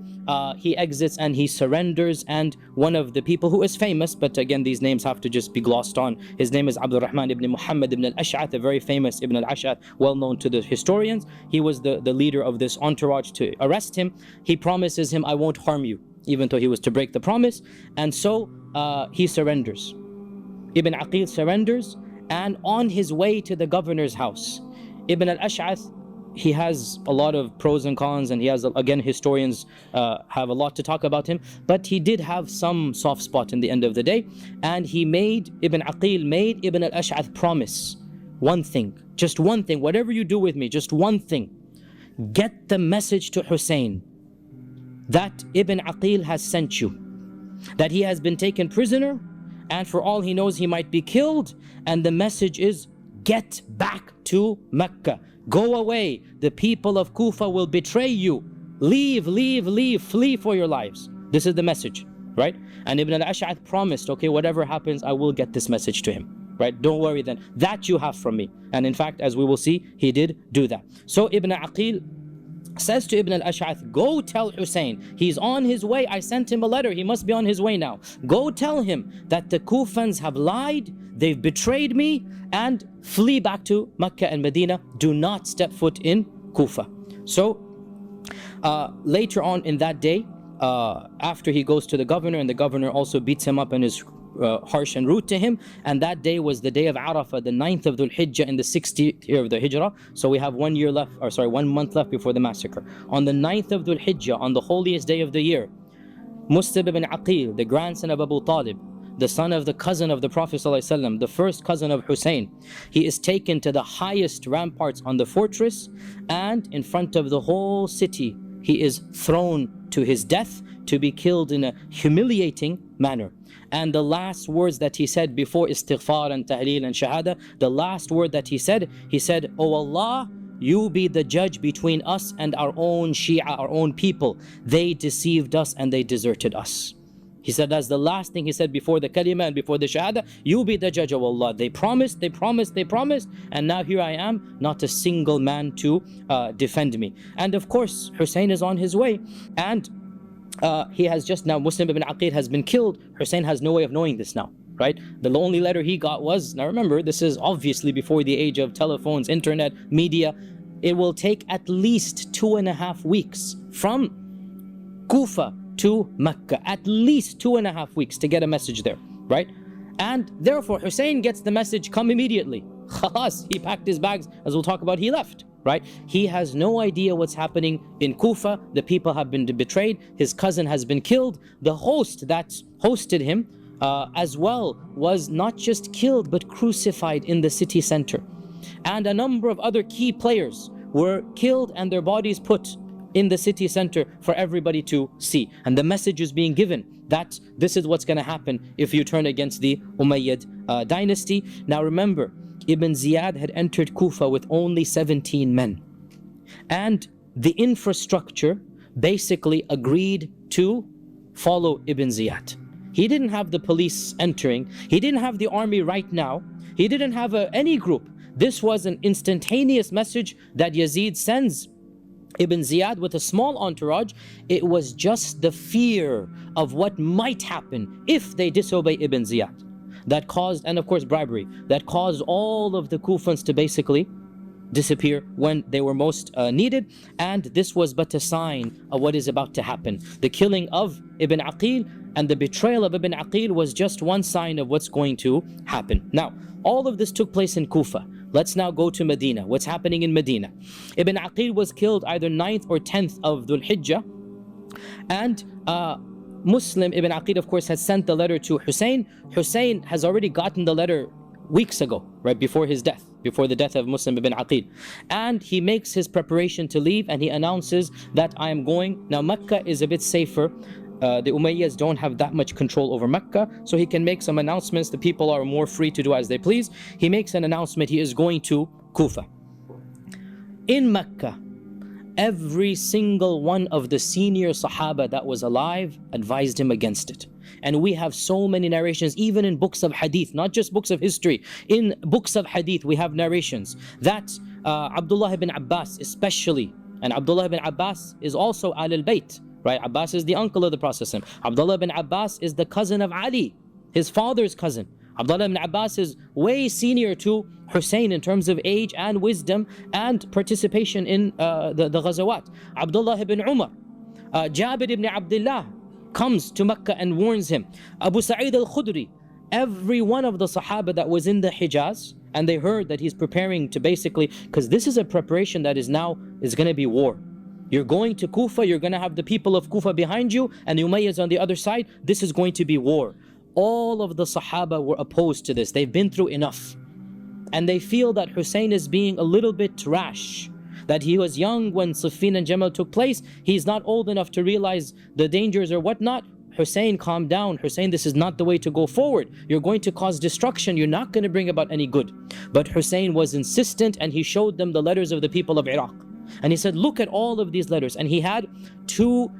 he exits and he surrenders, and one of the people who is famous, but again these names have to just be glossed on, his name is Abdul Rahman ibn Muhammad ibn al-Ash'ath, a very famous Ibn al-Ash'ath, well known to the historians. He was the leader of this entourage to arrest him. He promises him, I won't harm you, even though he was to break the promise. And so he surrenders. Ibn Aqeel surrenders, and on his way to the governor's house, Ibn al-Ash'ath, he has a lot of pros and cons, and he has, again, historians have a lot to talk about him, but he did have some soft spot in the end of the day. And Ibn Aqeel made Ibn al-Ash'ath promise one thing, just one thing, whatever you do with me, just one thing, get the message to Hussein that Ibn Aqeel has sent you, that he has been taken prisoner, and for all he knows he might be killed, and the message is, get back to Mecca, Go away. The people of Kufa will betray you. Leave, leave, leave, flee for your lives. This is the message, right? And Ibn al-Ash'ath promised, okay, whatever happens, I will get this message to him, right? Don't worry then, that you have from me. And in fact, as we will see, he did do that. So Ibn Aqeel says to Ibn al-Ash'ath, go tell Hussein, he's on his way. I sent him a letter, he must be on his way now. Go tell him that the Kufans have lied, they've betrayed me, and flee back to Mecca and Medina. Do not step foot in Kufa. So later on in that day, after he goes to the governor, and the governor also beats him up and is harsh and rude to him, and that day was the day of Arafah, the 9th of Dhul Hijjah in the 60th year of the Hijrah. So we have 1 year left, or sorry, 1 month left before the massacre. On the 9th of Dhul Hijjah, on the holiest day of the year, Mus'ab ibn Aqeel, the grandson of Abu Talib, the son of the cousin of the Prophet ﷺ, the first cousin of Hussein, he is taken to the highest ramparts on the fortress, and in front of the whole city he is thrown to his death, to be killed in a humiliating manner. And the last words that he said before istighfar and tahleel and shahada, the last word that he said, "O Allah, you be the judge between us and our own Shia, our own people. They deceived us and they deserted us." He said that's the last thing he said before the kalima and before the shahada. You be the judge, O Allah. They promised, they promised, they promised, and now here I am, not a single man to defend me. And of course, Hussein is on his way, and he has just now, Muslim ibn Aqeel has been killed. Hussein has no way of knowing this now, right? The only letter he got was, now remember, this is obviously before the age of telephones, internet, media. It will take at least 2.5 weeks from Kufa to Mecca, at least 2.5 weeks to get a message there, right? And therefore Hussein gets the message, come immediately. Khalas, he packed his bags, as we'll talk about, he left, right? He has no idea what's happening in Kufa. The people have been betrayed, his cousin has been killed, the host that hosted him as well was not just killed but crucified in the city center, and a number of other key players were killed and their bodies put in the city center for everybody to see. And the message is being given that this is what's going to happen if you turn against the Umayyad dynasty. Now remember, Ibn Ziyad had entered Kufa with only 17 men, and the infrastructure basically agreed to follow Ibn Ziyad. He didn't have the police entering, he didn't have the army right now, he didn't have any group. This was an instantaneous message that Yazid sends Ibn Ziyad with a small entourage. It was just the fear of what might happen if they disobey Ibn Ziyad that caused, and of course bribery, that caused all of the Kufans to basically disappear when they were most needed. And this was but a sign of what is about to happen. The killing of Ibn Aqeel and the betrayal of Ibn Aqeel was just one sign of what's going to happen. Now, all of this took place in Kufa. Let's now go to Medina. What's happening in Medina? Ibn Aqeel was killed either 9th or 10th of Dhul Hijjah, and Muslim Ibn Aqeel, of course, has sent the letter to Hussein. Hussein has already gotten the letter weeks ago, right before his death, before the death of Muslim Ibn Aqeel. And he makes his preparation to leave, and he announces that I am going. Now Mecca is a bit safer. The Umayyads don't have that much control over Mecca, so he can make some announcements. The people are more free to do as they please. He makes an announcement, he is going to Kufa. In Mecca, every single one of the senior Sahaba that was alive advised him against it. And we have so many narrations, even in books of hadith, not just books of history. In books of hadith, we have narrations that Abdullah ibn Abbas especially, and Abdullah ibn Abbas is also Ahlul Bayt, right? Abbas is the uncle of the Prophet. Abdullah ibn Abbas is the cousin of Ali, his father's cousin. Abdullah ibn Abbas is way senior to Hussein in terms of age and wisdom and participation in the Ghazawat. Abdullah ibn Umar, Jabir ibn Abdullah comes to Mecca and warns him. Abu Sa'id al-Khudri, every one of the Sahaba that was in the Hijaz, and they heard that he's preparing to basically, because this is a preparation that is going to be war. You're going to Kufa, you're going to have the people of Kufa behind you and the Umayyads on the other side. This is going to be war. All of the Sahaba were opposed to this. They've been through enough. And they feel that Hussein is being a little bit rash, that he was young when Siffin and Jamal took place. He's not old enough to realize the dangers or whatnot. Hussein, calm down. Hussein, this is not the way to go forward. You're going to cause destruction. You're not going to bring about any good. But Hussein was insistent, and he showed them the letters of the people of Iraq. And he said, look at all of these letters. And he had two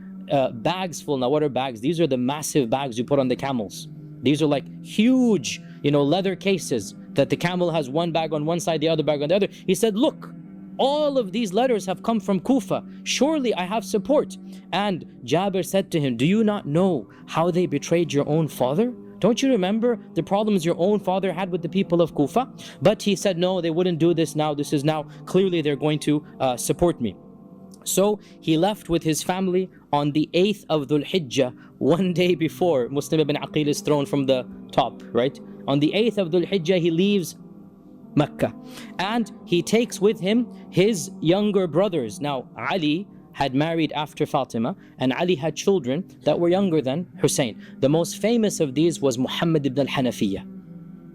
bags full. Now what are bags? These are the massive bags you put on the camels. These are like huge, leather cases that the camel has one bag on one side, the other bag on the other. He said, look, all of these letters have come from Kufa. Surely I have support. And Jabir said to him, do you not know how they betrayed your own father? Don't you remember the problems your own father had with the people of Kufa? But he said, no, they wouldn't do this now. This is now, clearly they're going to support me. So he left with his family on the 8th of Dhul Hijjah, one day before Muslim ibn Aqeel is thrown from the top, right? On the 8th of Dhul Hijjah, he leaves Mecca. And he takes with him his younger brothers. Now, Ali had married after Fatima, and Ali had children that were younger than Hussein. The most famous of these was Muhammad ibn al-Hanafiyyah.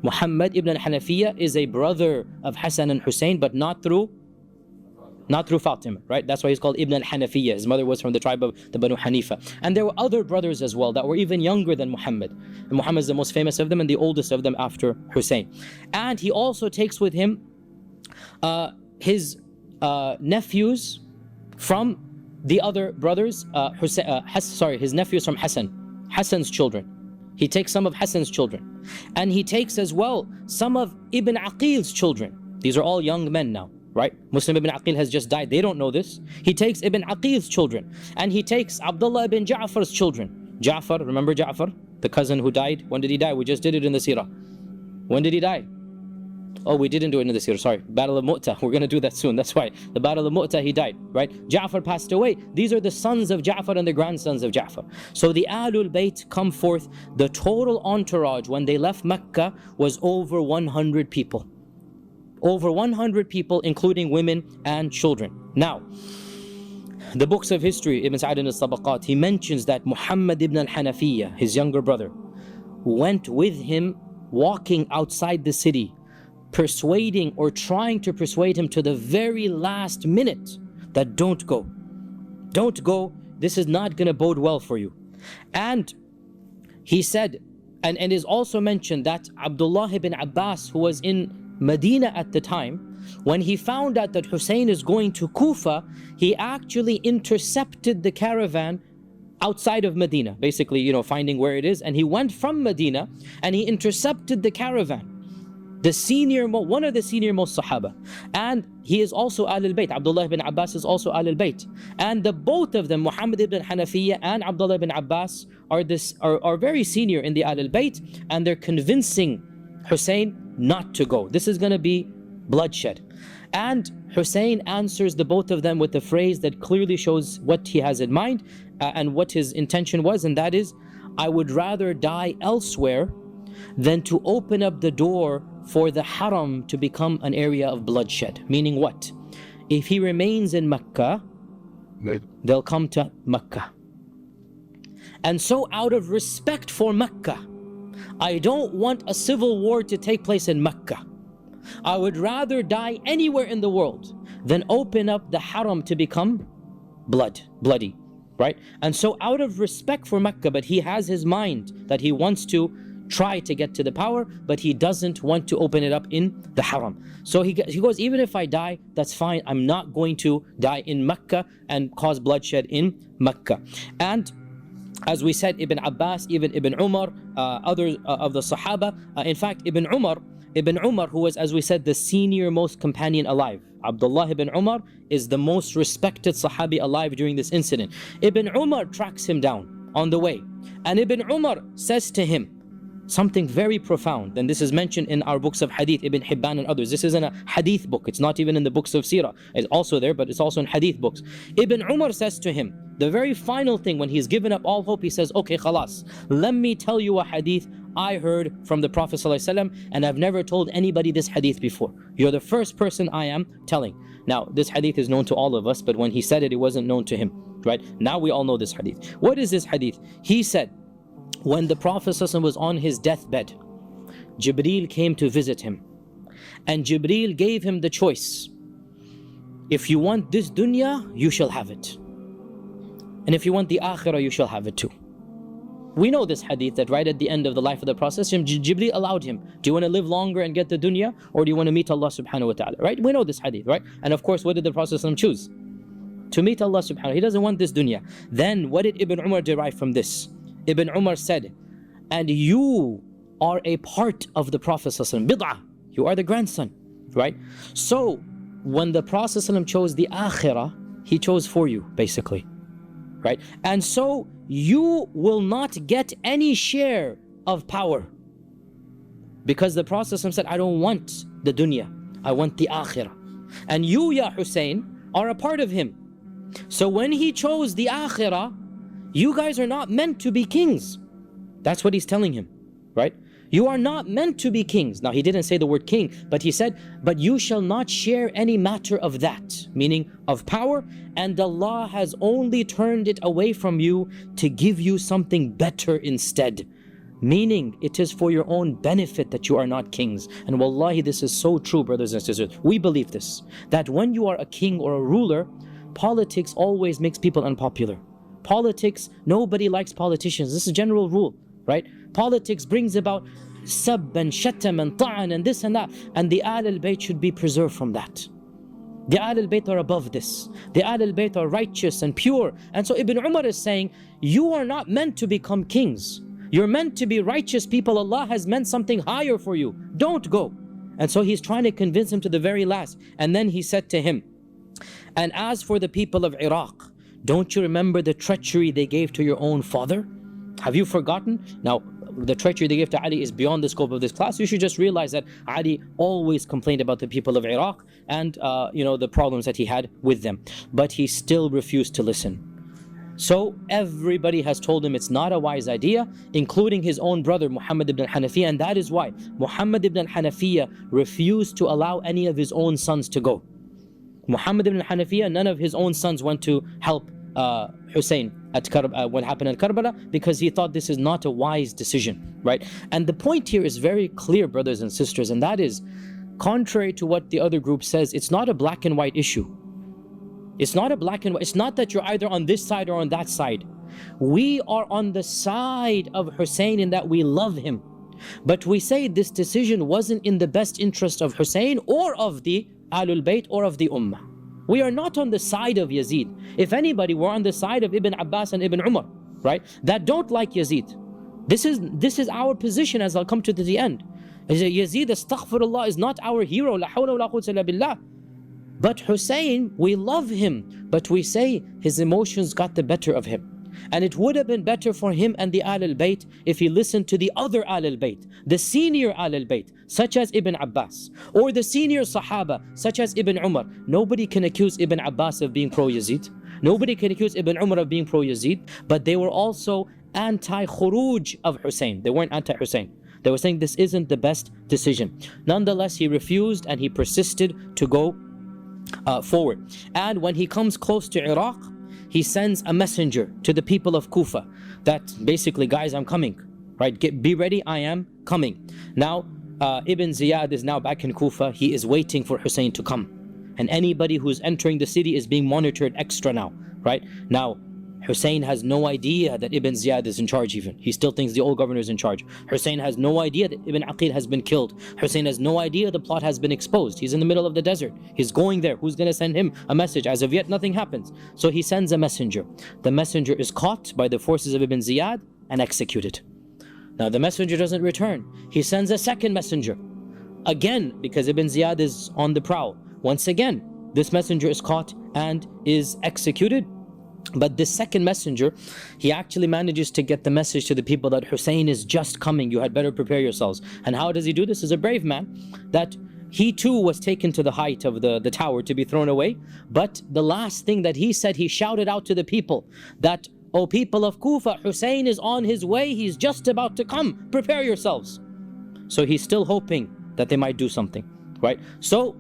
Muhammad ibn al-Hanafiyyah is a brother of Hassan and Hussein, but not through Fatima, right? That's why he's called Ibn al-Hanafiyyah. His mother was from the tribe of the Banu Hanifa. And there were other brothers as well that were even younger than Muhammad. And Muhammad is the most famous of them and the oldest of them after Hussein. And he also takes with him his nephews from the other brothers, his nephews from Hassan's children. He takes some of Hassan's children. And he takes as well some of Ibn Aqeel's children. These are all young men now, right? Muslim ibn Aqeel has just died. They don't know this. He takes Ibn Aqeel's children. And he takes Abdullah ibn Ja'far's children. Ja'far, remember Ja'far? The cousin who died. When did he die? We just did it in the seerah. When did he die? Oh, we didn't do it in the seerah, sorry. Battle of Mu'tah. We're going to do that soon. That's why. The Battle of Mu'tah, he died, right? Ja'far passed away. These are the sons of Ja'far and the grandsons of Ja'far. So the Ahlul Bayt come forth. The total entourage when they left Mecca was over 100 people. Over 100 people, including women and children. Now, the books of history, Ibn Sa'd al-Tabaqat, he mentions that Muhammad ibn al-Hanafiyyah, his younger brother, went with him walking outside the city, persuading or trying to persuade him to the very last minute that don't go. Don't go. This is not going to bode well for you. And he said, and it is also mentioned that Abdullah ibn Abbas, who was in Madinah at the time, when he found out that Hussein is going to Kufa, he actually intercepted the caravan outside of Medina, basically, finding where it is. And he went from Medina and he intercepted the caravan. One of the senior most Sahaba. And he is also Ahlul Bayt. Abdullah ibn Abbas is also Ahlul Bayt. And the both of them, Muhammad ibn Hanafiyyah and Abdullah ibn Abbas, are very senior in the Ahlul Bayt, and they're convincing Hussein not to go. This is going to be bloodshed. And Hussein answers the both of them with a phrase that clearly shows what he has in mind and what his intention was, and that is, I would rather die elsewhere than to open up the door for the haram to become an area of bloodshed. Meaning what? If he remains in Mecca, they'll come to Mecca. And so out of respect for Mecca, I don't want a civil war to take place in Mecca. I would rather die anywhere in the world than open up the haram to become bloody, right? And so out of respect for Mecca, but he has his mind that he wants to try to get to the power, but he doesn't want to open it up in the haram. So he goes, even if I die, that's fine. I'm not going to die in Mecca and cause bloodshed in Mecca. And as we said, Ibn Abbas, even Ibn Umar, others of the Sahaba, in fact, Ibn Umar, who was, as we said, the senior most companion alive. Abdullah ibn Umar is the most respected Sahabi alive during this incident. Ibn Umar tracks him down on the way. And Ibn Umar says to him something very profound. And this is mentioned in our books of Hadith, Ibn Hibban and others. This isn't a Hadith book. It's not even in the books of Seerah. It's also there, but it's also in Hadith books. Ibn Umar says to him, the very final thing when he's given up all hope, he says, okay, khalas, let me tell you a hadith I heard from the Prophet ﷺ, and I've never told anybody this hadith before. You're the first person I am telling. Now, this hadith is known to all of us, but when he said it, it wasn't known to him, right? Now we all know this hadith. What is this hadith? He said, when the Prophet ﷺ was on his deathbed, Jibreel came to visit him, and Jibreel gave him the choice. If you want this dunya, you shall have it. And if you want the akhirah, you shall have it too. We know this hadith that right at the end of the life of the Prophet, Jibreel allowed him, do you want to live longer and get the dunya, or do you want to meet Allah subhanahu wa ta'ala, right? We know this hadith, right? And of course, what did the Prophet choose? To meet Allah subhanahu wa ta'ala. He doesn't want this dunya. Then what did Ibn Umar derive from this? Ibn Umar said, and you are a part of the Prophet bid'ah. You are the grandson, right? So when the Prophet chose the akhirah, he chose for you, basically, right? And so you will not get any share of power, because the Prophet said, I don't want the dunya, I want the akhirah. And you, Ya Hussein, are a part of him. So when he chose the akhirah, you guys are not meant to be kings. That's what he's telling him, right? You are not meant to be kings. Now, he didn't say the word king, but he said, but you shall not share any matter of that, meaning of power, and Allah has only turned it away from you to give you something better instead. Meaning, it is for your own benefit that you are not kings. And wallahi, this is so true, brothers and sisters. We believe this, that when you are a king or a ruler, politics always makes people unpopular. Politics, nobody likes politicians. This is a general rule, right? Politics brings about sab and shatam and ta'an and this and that. And the Ahlul Bayt should be preserved from that. The Ahlul Bayt are above this. The Ahlul Bayt are righteous and pure. And so Ibn Umar is saying, you are not meant to become kings. You're meant to be righteous people. Allah has meant something higher for you. Don't go. And so he's trying to convince him to the very last. And then he said to him, and as for the people of Iraq, don't you remember the treachery they gave to your own father? Have you forgotten? Now, the treachery they gave to Ali is beyond the scope of this class. You should just realize that Ali always complained about the people of Iraq and the problems that he had with them. But he still refused to listen. So everybody has told him it's not a wise idea, including his own brother Muhammad ibn al-Hanafiyyah, and that is why Muhammad ibn al-Hanafiyyah refused to allow any of his own sons to go. Muhammad ibn al-Hanafiyyah, none of his own sons went to help Hussein at what happened at Karbala, because he thought this is not a wise decision, right? And the point here is very clear, brothers and sisters, and that is, contrary to what the other group says, it's not a black and white issue. It's not a black and white. It's not that you're either on this side or on that side. We are on the side of Hussein in that we love him. But we say this decision wasn't in the best interest of Hussein or of the Ahlul Bayt or of the Ummah. We are not on the side of Yazid. If anybody, we're on the side of Ibn Abbas and Ibn Umar, right? That don't like Yazid. This is our position, as I'll come to the end. Yazid, astaghfirullah, is not our hero. La hawla wa la quwwata illa billah. But Hussein, we love him, but we say his emotions got the better of him. And it would have been better for him and the Ahlul Bayt if he listened to the other Ahlul Bayt, the senior Ahlul Bayt, such as Ibn Abbas, or the senior Sahaba, such as Ibn Umar. Nobody can accuse Ibn Abbas of being pro-Yazid. Nobody can accuse Ibn Umar of being pro-Yazid, but they were also anti-khuruj of Hussein. They weren't anti-Hussein. They were saying this isn't the best decision. Nonetheless, he refused and he persisted to go forward. And when he comes close to Iraq, he sends a messenger to the people of Kufa that basically, guys, I'm coming, right? Be ready, I am coming. Now, Ibn Ziyad is now back in Kufa. He is waiting for Hussein to come. And anybody who's entering the city is being monitored extra now, right? Now, Hussein has no idea that Ibn Ziyad is in charge even. He still thinks the old governor is in charge. Hussein has no idea that Ibn Aqeel has been killed. Hussein has no idea the plot has been exposed. He's in the middle of the desert. He's going there. Who's going to send him a message? As of yet, nothing happens. So he sends a messenger. The messenger is caught by the forces of Ibn Ziyad and executed. Now the messenger doesn't return. He sends a second messenger. Again, because Ibn Ziyad is on the prowl. Once again, this messenger is caught and is executed. But this second messenger, he actually manages to get the message to the people that Hussein is just coming. You had better prepare yourselves. And how does he do this? As a brave man, that he too was taken to the height of the tower to be thrown away. But the last thing that he said, he shouted out to the people that, "O people of Kufa, Hussein is on his way. He's just about to come. Prepare yourselves." So he's still hoping that they might do something, right? So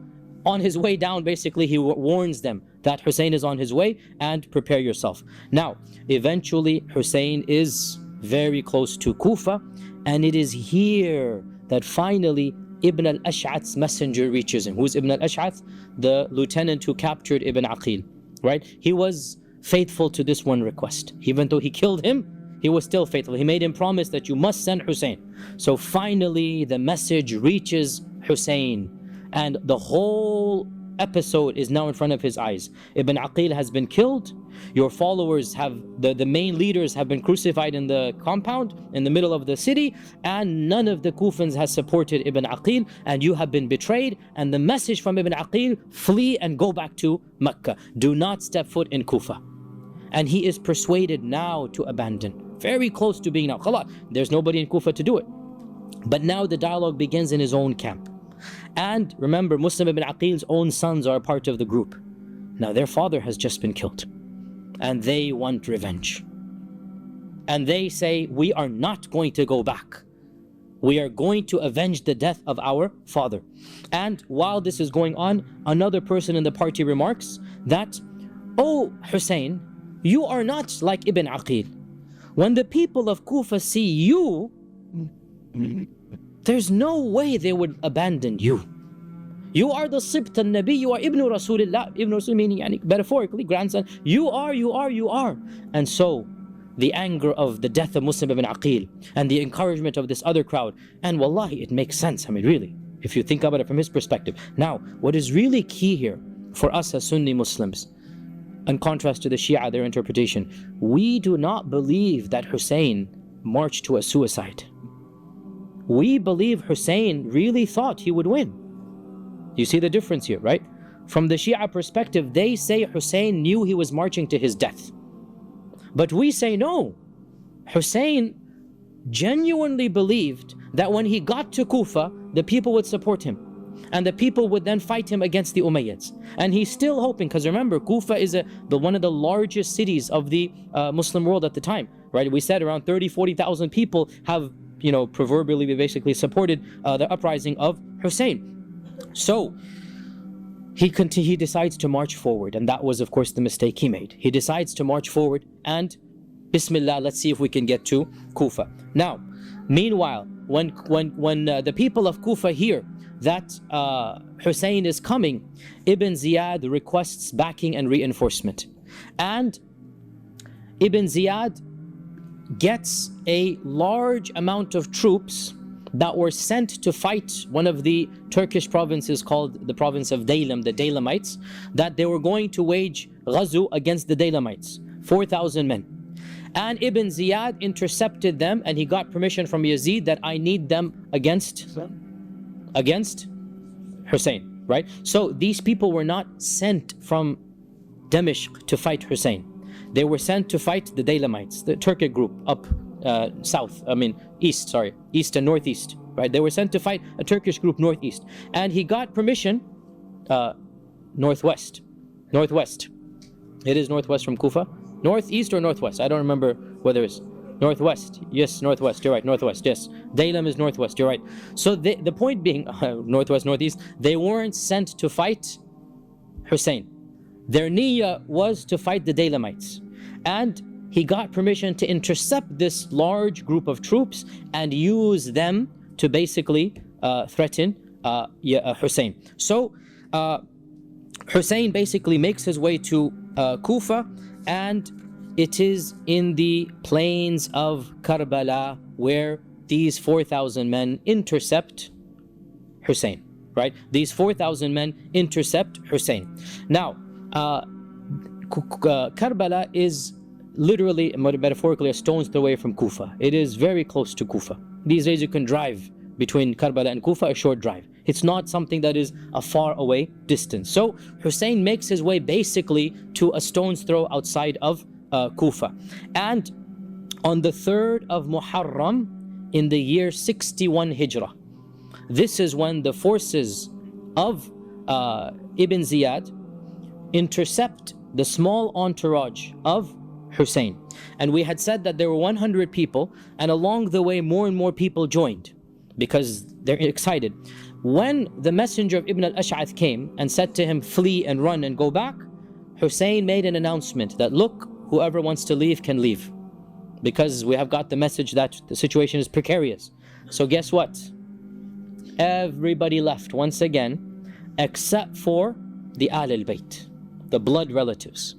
on his way down, basically, he warns them that Hussein is on his way and prepare yourself. Now, eventually, Hussein is very close to Kufa, and it is here that finally Ibn al-Ash'ath's messenger reaches him. Who's Ibn al-Ash'ath? The lieutenant who captured Ibn Aqeel, right? He was faithful to this one request. Even though he killed him, he was still faithful. He made him promise that you must send Hussein. So finally the message reaches Hussein, and the whole episode is now in front of his eyes. Ibn Aqeel has been killed. Your followers have, the main leaders have been crucified in the compound in the middle of the city, and none of the Kufans has supported Ibn Aqeel, and you have been betrayed. And the message from Ibn Aqeel: flee and go back to Mecca. Do not step foot in Kufa. And he is persuaded now to abandon. Very close to being now. Khalas, there's nobody in Kufa to do it. But now the dialogue begins in his own camp. And remember, Muslim ibn Aqeel's own sons are a part of the group. Now their father has just been killed, and they want revenge. And they say, we are not going to go back. We are going to avenge the death of our father. And while this is going on, another person in the party remarks that, oh Hussein, you are not like Ibn Aqeel. When the people of Kufa see you, there's no way they would abandon you. You are the Sibt al-Nabi, you are Ibn Rasulullah, Ibn Rasul meaning yani, metaphorically, grandson. You are. And so, the anger of the death of Muslim ibn Aqeel and the encouragement of this other crowd, and wallahi, it makes sense, I mean really, if you think about it from his perspective. Now, what is really key here for us as Sunni Muslims, in contrast to the Shia, their interpretation, we do not believe that Hussein marched to a suicide. We believe Hussein really thought he would win. You see the difference here, right? From the Shia perspective, they say Hussein knew he was marching to his death. But we say no. Hussein genuinely believed that when he got to Kufa, the people would support him, and the people would then fight him against the Umayyads. And he's still hoping, because remember, Kufa is one of the largest cities of the Muslim world at the time, right? We said around 30,000-40,000 people have, you know, proverbially basically supported the uprising of Hussein. So he decides to march forward, and that was of course the mistake he made. He decides to march forward, and Bismillah, let's see if we can get to Kufa. Now, meanwhile, when the people of Kufa hear that Hussein is coming, Ibn Ziyad requests backing and reinforcement. And Ibn Ziyad gets a large amount of troops that were sent to fight one of the Turkish provinces called the province of Daylam, the Daylamites, that they were going to wage ghazu against the Daylamites, 4,000 men. And Ibn Ziyad intercepted them, and he got permission from Yazid that I need them against Hussein, right? So these people were not sent from Damascus to fight Hussein. They were sent to fight the Daylamites, the Turkic group up east and northeast, right? They were sent to fight a Turkish group northeast. And he got permission, northwest. It is northwest from Kufa. Northeast or northwest? I don't remember whether it's northwest. Yes, northwest, you're right, northwest, yes. Daylam is northwest, you're right. So the point being, northwest, northeast, they weren't sent to fight Hussein. Their niyyah was to fight the Daylamites. And he got permission to intercept this large group of troops and use them to basically threaten Hussein. So Hussein basically makes his way to Kufa, and it is in the plains of Karbala where these 4,000 men intercept Hussein, right? These 4,000 men intercept Hussein. Now, Karbala is literally, metaphorically, a stone's throw away from Kufa. It is very close to Kufa. These days you can drive between Karbala and Kufa, a short drive. It's not something that is a far away distance. So Hussein makes his way basically to a stone's throw outside of Kufa. And on the 3rd of Muharram in the year 61 Hijrah, this is when the forces of Ibn Ziyad intercept the small entourage of Hussein. And we had said that there were 100 people, and along the way more and more people joined because they're excited. When the messenger of Ibn al-Ash'ath came and said to him, flee and run and go back, Hussein made an announcement that, look, whoever wants to leave can leave, because we have got the message that the situation is precarious. So guess what? Everybody left once again, except for the Ahlul Bayt, the blood relatives.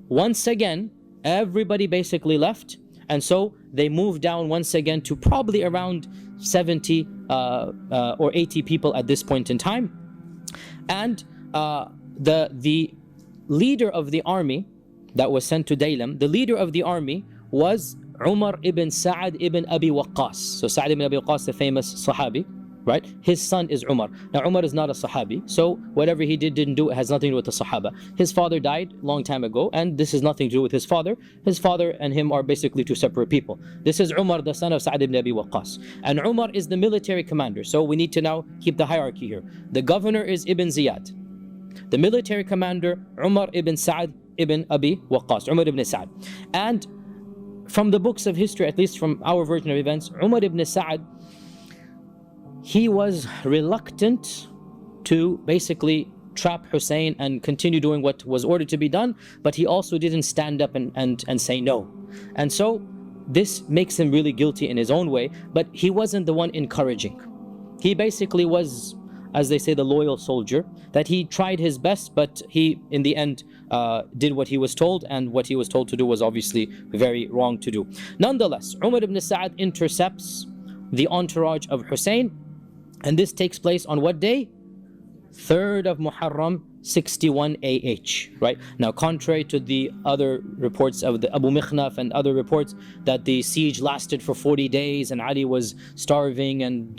Once again, everybody basically left, And so they moved down once again to probably around 70 or 80 people at this point in time. And the leader of the army that was sent to Daylam, the leader of the army was Umar ibn Sa'ad ibn Abi Waqqas. So Sa'ad ibn Abi Waqqas, the famous Sahabi, right? His son is Umar. Now Umar is not a Sahabi, so whatever he didn't do, it has nothing to do with the Sahaba. His father died long time ago, and this has nothing to do with his father. His father and him are basically two separate people. This is Umar, the son of Sa'ad ibn Abi Waqqas. And Umar is the military commander, so we need to now keep the hierarchy here. The governor is Ibn Ziyad. The military commander, Umar ibn Sa'ad ibn Abi Waqqas, Umar ibn Sa'ad. And from the books of history, at least from our version of events, Umar ibn Sa'ad, he was reluctant to basically trap Hussein and continue doing what was ordered to be done, but he also didn't stand up and say no. And so this makes him really guilty in his own way, but he wasn't the one encouraging. He basically was, as they say, the loyal soldier, that he tried his best, but he in the end did what he was told, and what he was told to do was obviously very wrong to do. Nonetheless, Umar ibn Sa'ad intercepts the entourage of Hussein, and this takes place on what day? 3rd of Muharram, 61 AH, right? Now, contrary to the other reports of the Abu Mikhnaf and other reports that the siege lasted for 40 days and Ali was starving and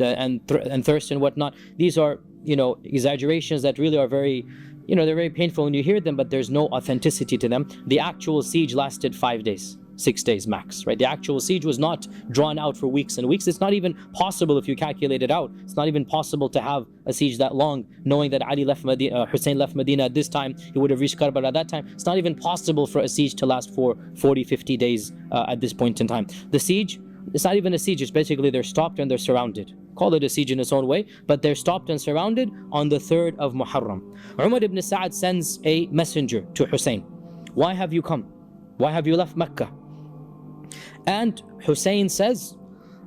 thirst and whatnot, these are, exaggerations that really are very, they're very painful when you hear them, but there's no authenticity to them. The actual siege lasted 5 days. 6 days max, right? The actual siege was not drawn out for weeks and weeks. It's not even possible if you calculate it out. It's not even possible to have a siege that long, knowing that Ali left Medina, Hussein left Medina at this time, he would have reached Karbala at that time. It's not even possible for a siege to last for 40, 50 days at this point in time. The siege, it's not even a siege, it's basically they're stopped and they're surrounded. Call it a siege in its own way, but they're stopped and surrounded on the 3rd of Muharram. Umar ibn Sa'ad sends a messenger to Hussein. Why have you come? Why have you left Mecca? And Hussein says,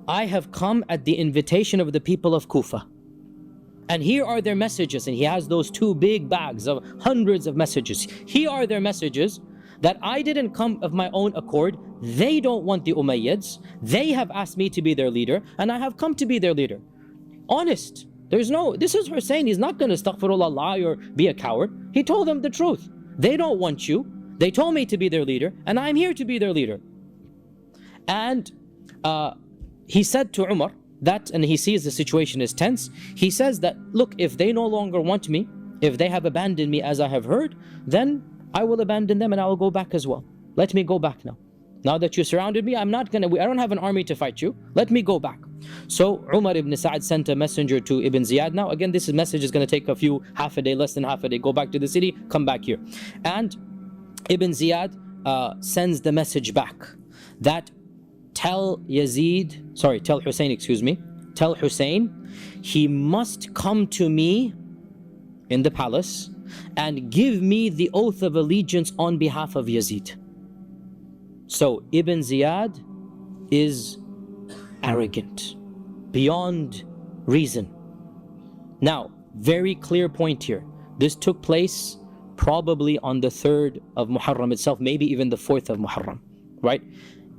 I have come at the invitation of the people of Kufa. And here are their messages. And he has those 2 big bags of hundreds of messages. Here are their messages, that I didn't come of my own accord. They don't want the Umayyads. They have asked me to be their leader, and I have come to be their leader. Honest. This is Hussein. He's not going to astaghfirullah lie or be a coward. He told them the truth. They don't want you. They told me to be their leader, and I'm here to be their leader. And he said to Umar that, and he sees the situation is tense, he says that, look, if they no longer want me, if they have abandoned me as I have heard, then I will abandon them and I will go back as well. Let me go back now. Now that you surrounded me, I don't have an army to fight you. Let me go back. So Umar ibn Sa'ad sent a messenger to Ibn Ziyad. Now again, this message is going to take half a day, less than half a day. Go back to the city, come back here. And Ibn Ziyad sends the message back that tell Hussein, he must come to me in the palace and give me the oath of allegiance on behalf of Yazid. So Ibn Ziyad is arrogant beyond reason. Now, very clear point here. This took place probably on the 3rd of Muharram itself, maybe even the 4th of Muharram, right?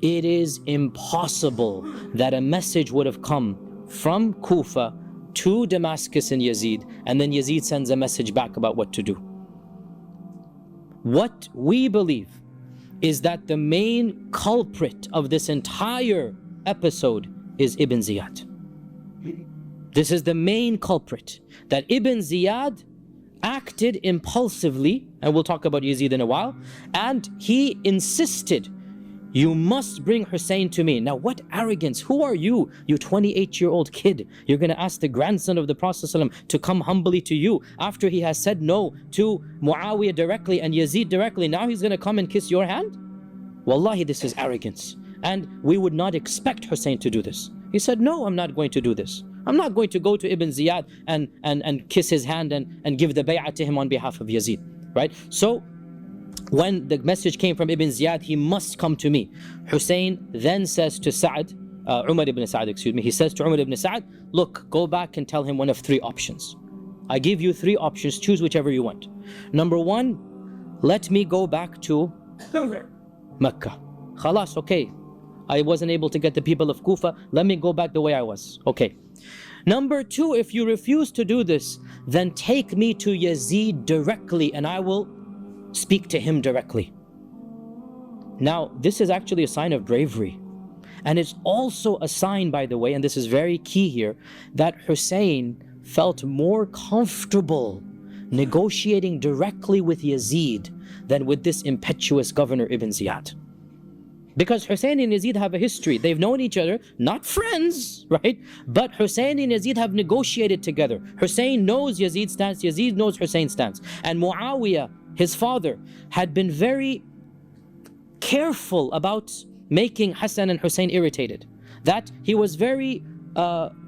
It is impossible that a message would have come from Kufa to Damascus and Yazid, and then Yazid sends a message back about what to do. What we believe is that the main culprit of this entire episode is Ibn Ziyad. This is the main culprit, that Ibn Ziyad acted impulsively, and we'll talk about Yazid in a while, and he insisted, you must bring Hussein to me. Now what arrogance, who are you? You 28-year-old kid. You're going to ask the grandson of the Prophet ﷺ to come humbly to you after he has said no to Muawiyah directly and Yazid directly. Now he's going to come and kiss your hand? Wallahi, this is arrogance. And we would not expect Hussein to do this. He said, no, I'm not going to do this. I'm not going to go to Ibn Ziyad and kiss his hand and give the bay'ah to him on behalf of Yazid, right? So when the message came from Ibn Ziyad, he must come to me. Hussein then says to Umar ibn Sa'ad, he says to Umar ibn Sa'ad, look, go back and tell him one of 3 options. I give you 3 options, choose whichever you want. Number 1, let me go back to Mecca. Khalas, okay. I wasn't able to get the people of Kufa. Let me go back the way I was. Okay. Number two, if you refuse to do this, then take me to Yazid directly and I will speak to him directly. Now, this is actually a sign of bravery. And it's also a sign, by the way, and this is very key here, that Hussein felt more comfortable negotiating directly with Yazid than with this impetuous governor Ibn Ziyad. Because Hussein and Yazid have a history. They've known each other, not friends, right? But Hussein and Yazid have negotiated together. Hussein knows Yazid's stance, Yazid knows Hussein's stance. And Muawiyah, his father, had been very careful about making Hassan and Hussein irritated. That he was very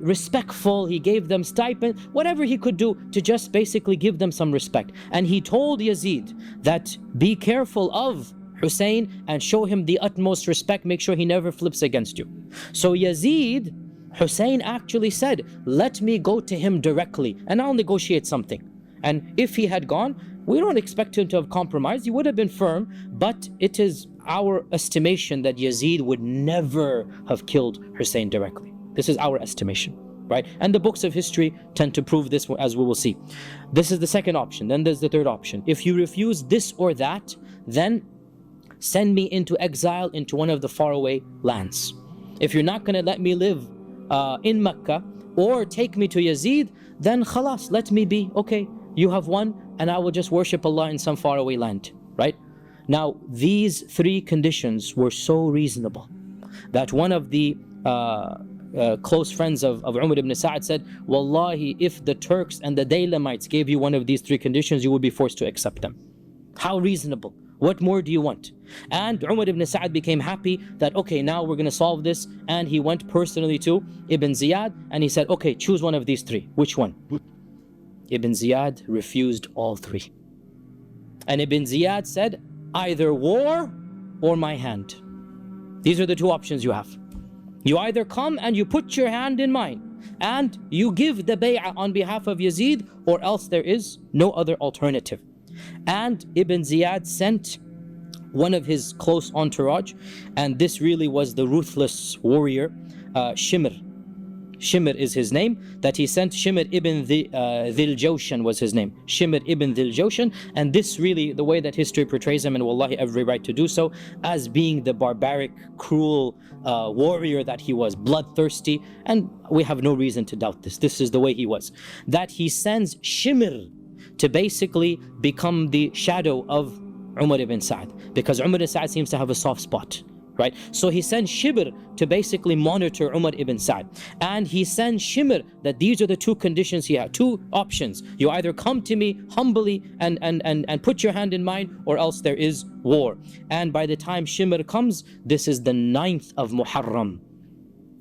respectful, he gave them stipend, whatever he could do to just basically give them some respect. And he told Yazid that be careful of Hussein and show him the utmost respect, make sure he never flips against you. So Yazid, Hussein actually said, let me go to him directly and I'll negotiate something. And if he had gone, we don't expect him to have compromised, he would have been firm, but it is our estimation that Yazid would never have killed Hussein directly. This is our estimation, right? And the books of history tend to prove this, as we will see. This is the second option. Then there's the third option. If you refuse this or that, then send me into exile into one of the faraway lands. If you're not going to let me live in Mecca or take me to Yazid, then khalas, let me be. Okay, you have won and I will just worship Allah in some faraway land, right? Now, these three conditions were so reasonable that one of the close friends of Umar ibn Sa'd said, Wallahi, if the Turks and the Daylamites gave you one of these three conditions, you would be forced to accept them. How reasonable. What more do you want? And Umar ibn Sa'd became happy that, okay, now we're going to solve this. And he went personally to Ibn Ziyad and he said, okay, choose one of these three. Which one? Ibn Ziyad refused all three. And Ibn Ziyad said, either war or my hand. These are the two options you have. You either come and you put your hand in mine and you give the bay'ah on behalf of Yazid, or else there is no other alternative. And Ibn Ziyad sent one of his close entourage, and this really was the ruthless warrior, Shimr. Shimr is his name, that he sent. Shimr ibn Dhil Jawshan was his name. Shimr ibn Dhil Jawshan, and this really, the way that history portrays him, and wallahi every right to do so, as being the barbaric, cruel warrior that he was, bloodthirsty, and we have no reason to doubt this. This is the way he was. That he sends Shimr to basically become the shadow of Umar ibn Sa'd, because Umar ibn Sa'd seems to have a soft spot, right? So he sends Shibr to basically monitor Umar ibn Sa'd, and he sends Shimr that these are the two conditions he had, two options. You either come to me humbly and put your hand in mine, or else there is war. And by the time Shimr comes, this is the 9th of Muharram.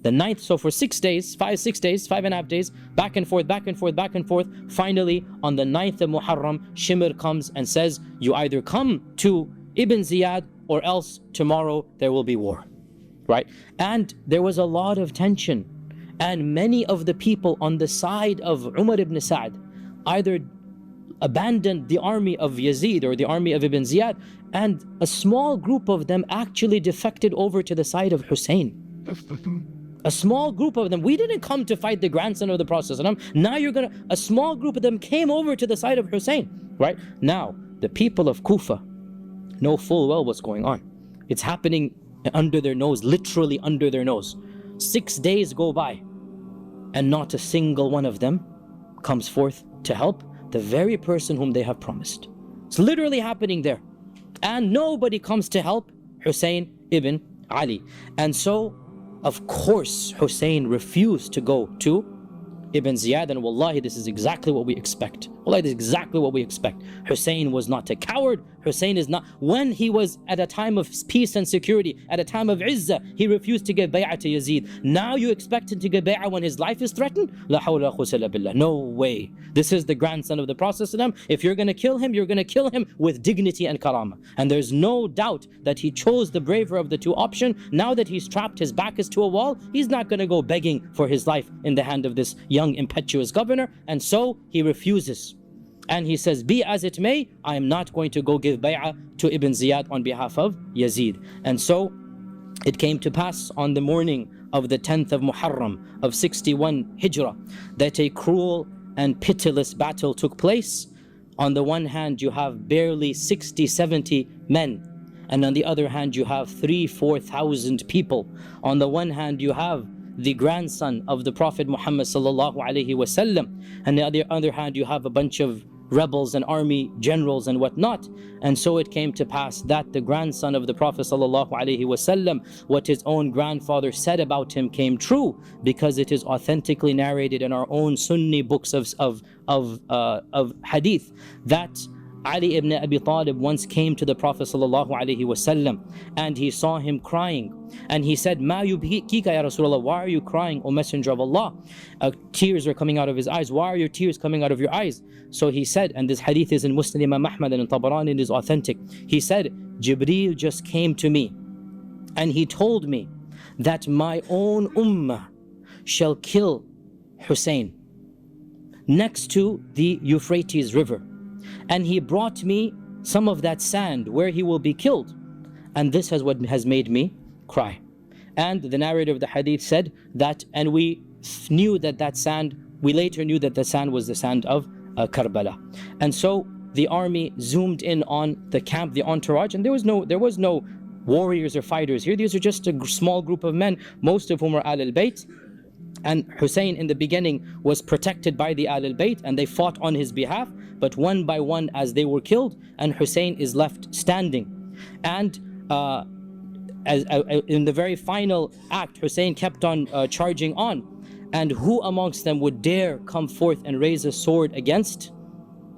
The 9th, so for 6 days, 5.5 days, back and forth, back and forth, back and forth. Finally, on the 9th of Muharram, Shimr comes and says, you either come to Ibn Ziyad or else tomorrow there will be war, right? And there was a lot of tension. And many of the people on the side of Umar ibn Sa'd either abandoned the army of Yazid or the army of Ibn Ziyad, and a small group of them actually defected over to the side of Hussein. A small group of them. We didn't come to fight the grandson of the Prophet. Now you're gonna, a small group of them came over to the side of Hussein, right? Now, the people of Kufa know full well what's going on. It's happening under their nose, literally under their nose. 6 days go by and not a single one of them comes forth to help the very person whom they have promised. It's literally happening there. And nobody comes to help Hussein ibn Ali. And so, of course, Hussein refused to go to Ibn Ziyad, and wallahi, this is exactly what we expect. Wallahi, this is exactly what we expect. Hussein was not a coward. Hussein is not, when he was at a time of peace and security, at a time of izzah, he refused to give bay'ah to Yazid. Now you expect him to give bay'ah when his life is threatened? La hawla wa quwwata illa billah. No way. This is the grandson of the Prophet. If you're going to kill him, you're going to kill him with dignity and karama. And there's no doubt that he chose the braver of the two options. Now that he's trapped, his back is to a wall, he's not going to go begging for his life in the hand of this young impetuous governor. And so he refuses. And he says, be as it may, I am not going to go give bay'ah to Ibn Ziyad on behalf of Yazid. And so It came to pass on the morning of the 10th of Muharram of 61 Hijrah that a cruel and pitiless battle took place. On the one hand, you have barely 60-70 men, and on the other hand, you have 3,000-4,000 people. On the one hand, you have the grandson of the Prophet Muhammad sallallahu alaihi wasallam, and on the other hand, you have a bunch of rebels and army generals and whatnot. And so it came to pass that the grandson of the Prophet sallallahu alaihi wasallam, what his own grandfather said about him came true, because it is authentically narrated in our own Sunni books of hadith that Ali ibn Abi Talib once came to the Prophet sallallahu alaihi wasallam, and he saw him crying, and he said, "Ma yubkika ya Rasulullah, why are you crying, O Messenger of Allah?" Tears are coming out of his eyes. Why are your tears coming out of your eyes? So he said, and this hadith is in Muslim Imam Ahmad and in Tabarani, it is authentic. He said, "Jibreel just came to me, and he told me that my own ummah shall kill Hussein next to the Euphrates River. And he brought me some of that sand where he will be killed. And this is what has made me cry." And the narrator of the hadith said that, and we knew that that sand, we later knew that the sand was the sand of Karbala. And so the army zoomed in on the camp, the entourage, and there was no warriors or fighters here. These are just a small group of men, most of whom were Ahlul Bayt. And Hussein in the beginning was protected by the Ahlul Bayt, and they fought on his behalf. But one by one, as they were killed, and Hussein is left standing. And in the very final act, Hussein kept on charging on. And who amongst them would dare come forth and raise a sword against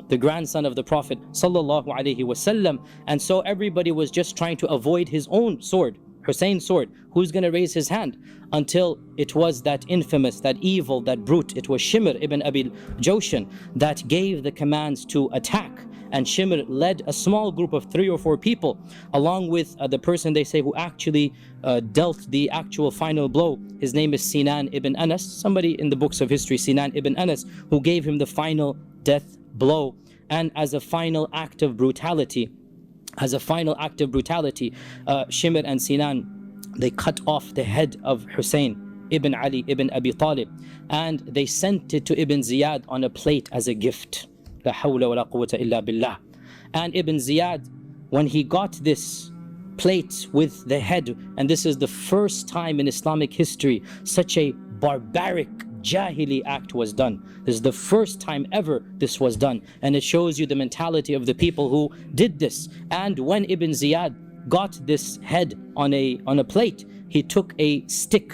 the grandson of the Prophet sallallahu alaihi wasallam? And so everybody was just trying to avoid his own sword, Hussein's sword. Who's going to raise his hand? Until it was that infamous, that evil, that brute, it was Shimr ibn Abi Jawshan that gave the commands to attack. And Shimr led a small group of 3 or 4 people, along with the person they say who actually dealt the actual final blow. His name is Sinan ibn Anas, somebody in the books of history, Sinan ibn Anas, who gave him the final death blow. And as a final act of brutality, Shimr and Sinan, they cut off the head of Hussein ibn Ali ibn Abi Talib, and they sent it to Ibn Ziyad on a plate as a gift. La hawla wa la quwwata illa billah. And Ibn Ziyad, when he got this plate with the head, and this is the first time in Islamic history such a barbaric Jahili act was done. This is the first time ever this was done, and it shows you the mentality of the people who did this. And when Ibn Ziyad got this head on a plate, he took a stick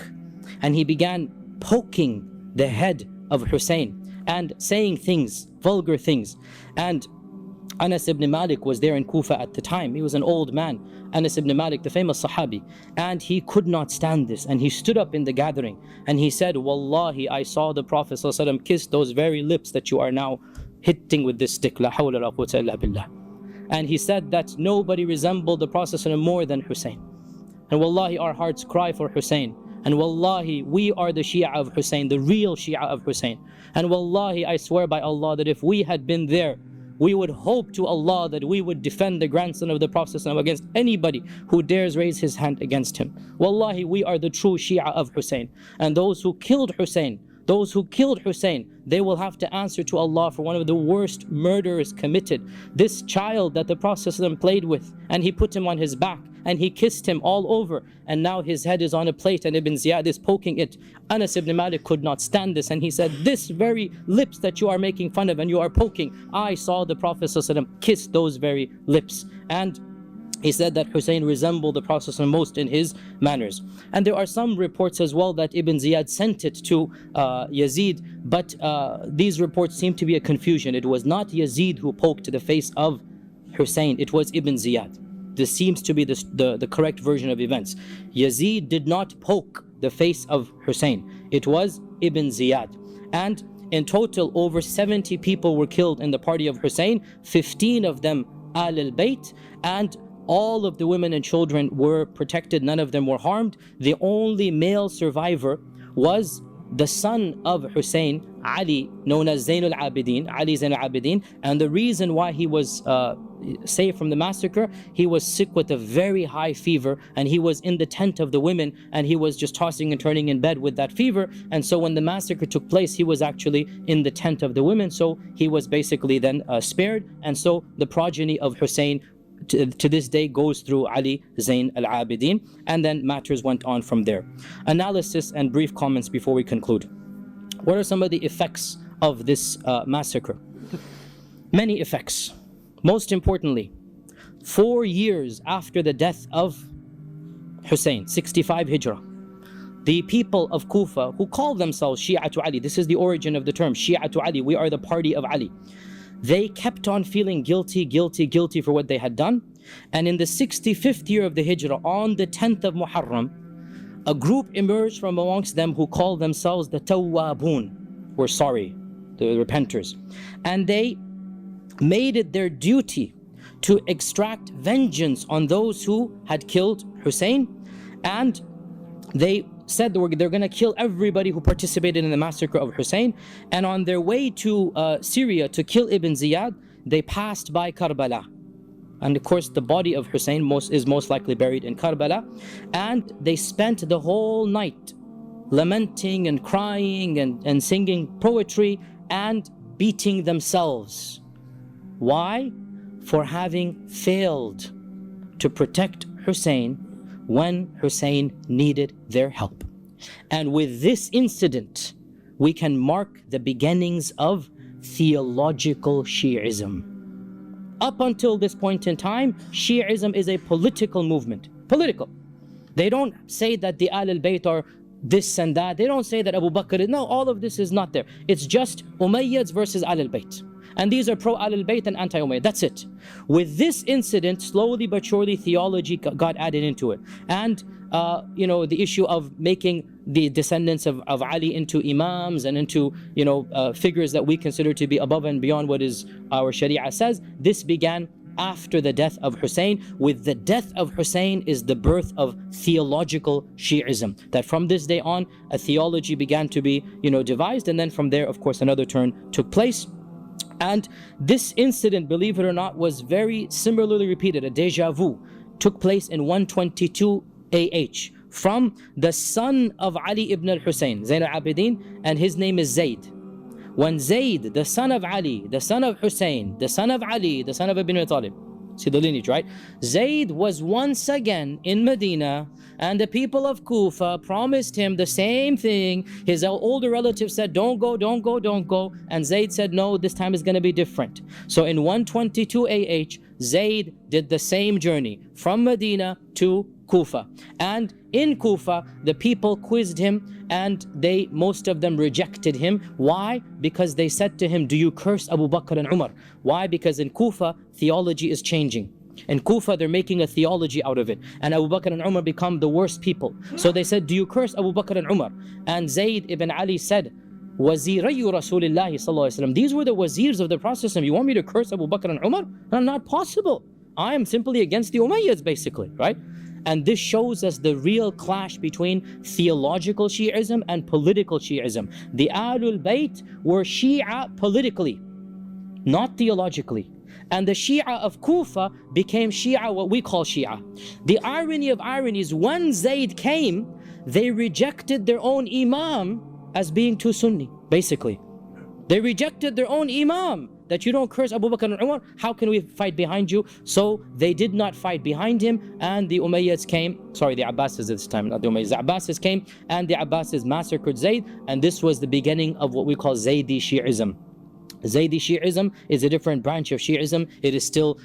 and he began poking the head of Hussein and saying things, vulgar things. And Anas ibn Malik was there in Kufa at the time. He was an old man, Anas ibn Malik, the famous Sahabi, and he could not stand this, and he stood up in the gathering and he said, "Wallahi, I saw the Prophet ﷺ kiss those very lips that you are now hitting with this stick. La hawla la quwwata illa billah." And he said that nobody resembled the Prophet ﷺ more than Hussein. And wallahi, our hearts cry for Hussein. And wallahi, we are the Shia of Hussein, the real Shia of Hussein. And wallahi, I swear by Allah that if we had been there, we would hope to Allah that we would defend the grandson of the Prophet ﷺ against anybody who dares raise his hand against him. Wallahi, we are the true Shia of Hussein. And those who killed Hussein, they will have to answer to Allah for one of the worst murders committed. This child that the Prophet ﷺ played with, and he put him on his back, and he kissed him all over, and now his head is on a plate and Ibn Ziyad is poking it. Anas ibn Malik could not stand this, and he said, "This very lips that you are making fun of and you are poking, I saw the Prophet ﷺ kiss those very lips." And he said that Hussein resembled the Prophet ﷺ most in his manners. And there are some reports as well that Ibn Ziyad sent it to Yazid, but these reports seem to be a confusion. It was not Yazid who poked the face of Hussein, it was Ibn Ziyad. This seems to be the correct version of events. Yazid did not poke the face of Hussein, it was Ibn Ziyad. And in total, over 70 people were killed in the party of Hussein, 15 of them Ahlul Bayt, and all of the women and children were protected, none of them were harmed. The only male survivor was the son of Hussein, Ali, known as Zainul Abidin, Ali Zainul Abidin. And the reason why he was saved from the massacre, he was sick with a very high fever, and he was in the tent of the women, and he was just tossing and turning in bed with that fever. And so when the massacre took place, he was actually in the tent of the women, so he was basically then spared. And so the progeny of Hussein to this day goes through Ali Zain al-Abidin, and then matters went on from there. Analysis and brief comments before we conclude. What are some of the effects of this massacre? Many effects. Most importantly, 4 years after the death of Hussein, 65 Hijrah, the people of Kufa, who call themselves Shia to Ali, this is the origin of the term, Shia to Ali, we are the party of Ali. They kept on feeling guilty for what they had done. And in the 65th year of the Hijrah, on the 10th of Muharram, a group emerged from amongst them who called themselves the Tawwabun, were sorry, the repenters. And they made it their duty to extract vengeance on those who had killed Hussein. And they said they're going to kill everybody who participated in the massacre of Hussein. And on their way to Syria to kill Ibn Ziyad, they passed by Karbala. And of course the body of Hussein is most likely buried in Karbala. And they spent the whole night lamenting and crying and singing poetry and beating themselves. Why? For having failed to protect Hussein when Hussein needed their help. And with this incident, we can mark the beginnings of theological Shi'ism. Up until this point in time, Shi'ism is a political movement. Political. They don't say that the Ahlul Bayt are this and that. They don't say that Abu Bakr, no, all of this is not there. It's just Umayyads versus Ahlul Bayt. And these are pro-Ahlul Bayt and anti-Umayyad. That's it. With this incident, slowly but surely, theology got added into it. And, the issue of making the descendants of Ali into imams and into, figures that we consider to be above and beyond what is our Sharia says, this began after the death of Hussein. With the death of Hussein is the birth of theological Shi'ism. That from this day on, a theology began to be, devised. And then from there, of course, another turn took place. And this incident, believe it or not, was very similarly repeated. A deja vu took place in 122 AH from the son of Ali ibn al-Hussein, Zain al-Abidin, and his name is Zayd. When Zayd, the son of Ali, the son of Hussein, the son of Ali, the son of Ibn Abi Talib, see the lineage, right? Zayd was once again in Medina, and the people of Kufa promised him the same thing. His older relative said, don't go, don't go, don't go. And Zayd said, no, this time is going to be different. So in 122 AH, Zayd did the same journey from Medina to Kufa. And in Kufa, the people quizzed him, and most of them rejected him. Why? Because they said to him, do you curse Abu Bakr and Umar? Why? Because in Kufa, theology is changing. In Kufa, they're making a theology out of it. And Abu Bakr and Umar become the worst people. So they said, do you curse Abu Bakr and Umar? And Zayd ibn Ali said, Wazirayu Rasulillahi sallallahu alaihi wasallam. These were the wazirs of the Prophet. You want me to curse Abu Bakr and Umar? No, not possible. I am simply against the Umayyads, basically, right? And this shows us the real clash between theological Shi'ism and political Shi'ism. The Ahlul Bayt were Shia politically, not theologically. And the Shia of Kufa became Shia, what we call Shia. The irony of ironies, when Zayd came, they rejected their own Imam as being too Sunni, basically. They rejected their own Imam, that you don't curse Abu Bakr and Umar, how can we fight behind you? So they did not fight behind him, and the Umayyads came, sorry, the Abbasids this time, not the Umayyads, the Abbasids came, and the Abbasids massacred Zayd, and this was the beginning of what we call Zaydi Shi'ism. Zaydi Shi'ism is a different branch of Shi'ism. It is still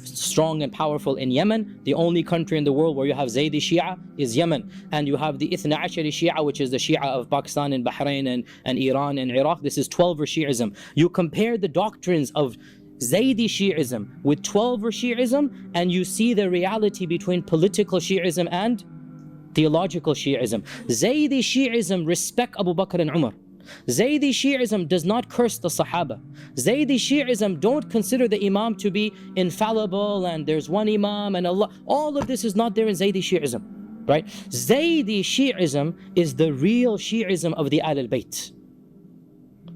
strong and powerful in Yemen. The only country in the world where you have Zaydi Shia is Yemen. And you have the Ithna Ashari Shia, which is the Shia of Pakistan and Bahrain and Iran and Iraq. This is 12er Shi'ism. You compare the doctrines of Zaydi Shi'ism with 12er Shi'ism, and you see the reality between political Shi'ism and theological Shi'ism. Zaydi Shi'ism respect Abu Bakr and Umar. Zaydi Shi'ism does not curse the Sahaba. Zaydi Shi'ism don't consider the Imam to be infallible and there's one Imam and Allah. All of this is not there in Zaydi Shi'ism, right? Zaydi Shi'ism is the real Shi'ism of the Ahlul Bayt.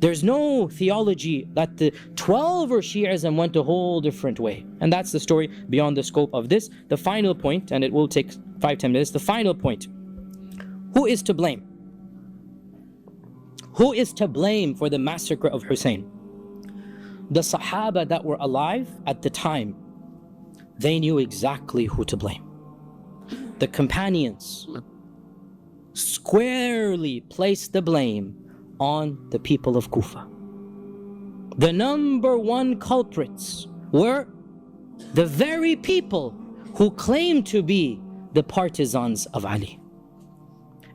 There's no theology that the 12 or Shi'ism went a whole different way. And that's the story beyond the scope of this. The final point, and it will take 5-10 minutes, the final point. Who is to blame? Who is to blame for the massacre of Hussein? The Sahaba that were alive at the time, they knew exactly who to blame. The companions squarely placed the blame on the people of Kufa. The number one culprits were the very people who claimed to be the partisans of Ali.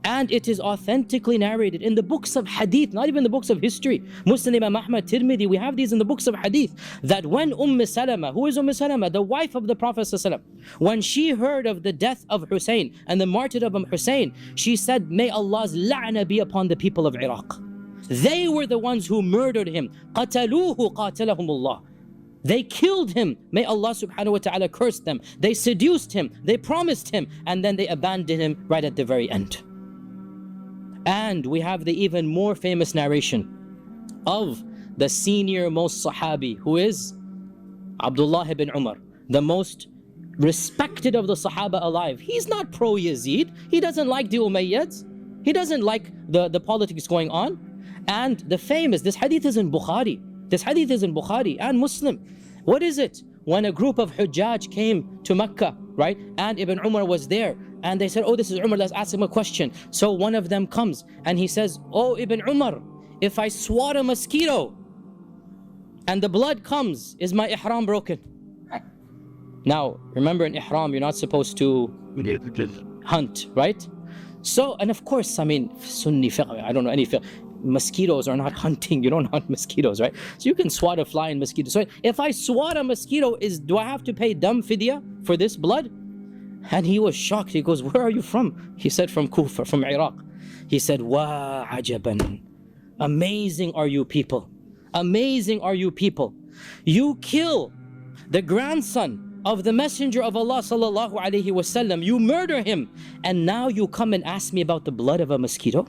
And it is authentically narrated in the books of hadith, not even the books of history. Muslim, Imam Ahmad, Tirmidhi, we have these in the books of hadith, that when Salama, who is Salama? The wife of the Prophet ﷺ, when she heard of the death of Hussein and the martyrdom of Hussein, she said, may Allah's la'na be upon the people of Iraq. They were the ones who murdered him. قَتَلُوهُ قَاتَلَهُمُ اللَّهُ. They killed him. May Allah subhanahu wa ta'ala curse them. They seduced him. They promised him. And then they abandoned him right at the very end. And we have the even more famous narration of the senior most Sahabi, who is Abdullah ibn Umar, the most respected of the Sahaba alive. He's not pro-Yazid. He doesn't like the Umayyads. He doesn't like the politics going on. And the famous, this hadith is in Bukhari. This hadith is in Bukhari and Muslim. What is it? When a group of Hujjaj came to Mecca, right? And Ibn Umar was there. And they said, oh, this is Umar, let's ask him a question. So one of them comes and he says, oh, Ibn Umar, if I swat a mosquito and the blood comes, is my ihram broken? Now, remember in ihram, you're not supposed to hunt, right? So, and of course, I mean, Sunni fiqh, I don't know any fiqh. Mosquitoes are not hunting. You don't hunt mosquitoes, right? So you can swat a fly and mosquito. So if I swat a mosquito, do I have to pay dam fidya for this blood? And he was shocked. He goes, where are you from? He said, from Kufa, from Iraq. He said, wa ajaban. Amazing are you people. Amazing are you people. You kill the grandson of the Messenger of Allah sallallahu alaihi wasallam. You murder him. And now you come and ask me about the blood of a mosquito?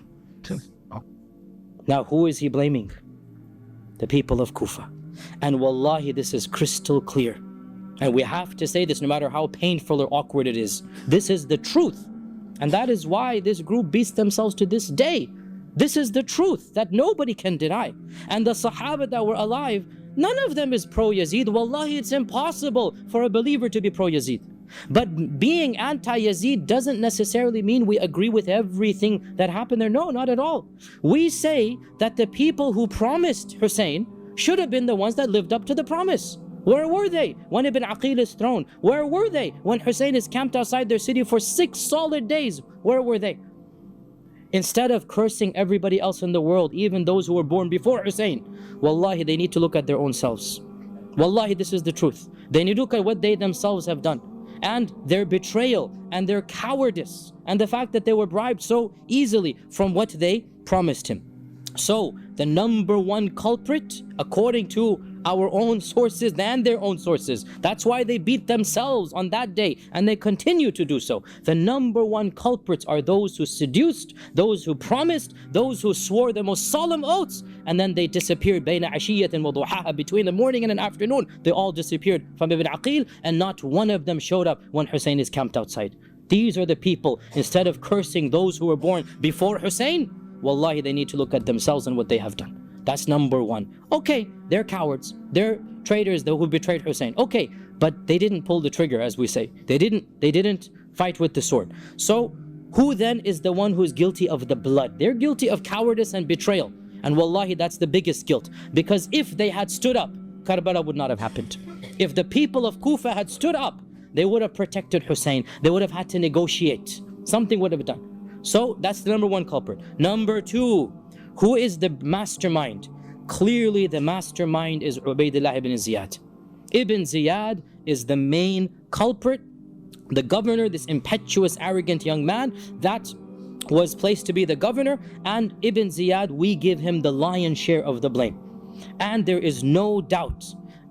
Now, who is he blaming? The people of Kufa. And wallahi, this is crystal clear. And we have to say this no matter how painful or awkward it is. This is the truth. And that is why this group beats themselves to this day. This is the truth that nobody can deny. And the Sahaba that were alive, none of them is pro-Yazid. Wallahi, it's impossible for a believer to be pro-Yazid. But being anti-Yazid doesn't necessarily mean we agree with everything that happened there. No, not at all. We say that the people who promised Hussein should have been the ones that lived up to the promise. Where were they when Ibn Aqeel is thrown? Where were they when Hussein is camped outside their city for 6 solid days? Where were they? Instead of cursing everybody else in the world, even those who were born before Hussein, wallahi, they need to look at their own selves. Wallahi, this is the truth. They need to look at what they themselves have done. And their betrayal and their cowardice and the fact that they were bribed so easily from what they promised him. So the number one culprit, according to our own sources and their own sources, that's why they beat themselves on that day and they continue to do so. The number one culprits are those who seduced, those who promised, those who swore the most solemn oaths, and then they disappeared bayna ashiyatin wa duhaha, between the morning and an afternoon. They all disappeared from Ibn Aqeel, and not one of them showed up when Hussein is camped outside. These are the people, instead of cursing those who were born before Hussein, wallahi, they need to look at themselves and what they have done. That's number one. Okay, they're cowards. They're traitors who betrayed Hussein. Okay, but they didn't pull the trigger, as we say. They didn't fight with the sword. So who then is the one who is guilty of the blood? They're guilty of cowardice and betrayal. And wallahi, that's the biggest guilt. Because if they had stood up, Karbala would not have happened. If the people of Kufa had stood up, they would have protected Hussein. They would have had to negotiate. Something would have been done. So that's the number one culprit. Number two, who is the mastermind? Clearly the mastermind is Ubaydullah ibn Ziyad. Ibn Ziyad is the main culprit, the governor, this impetuous, arrogant young man that was placed to be the governor. And Ibn Ziyad, we give him the lion's share of the blame. And there is no doubt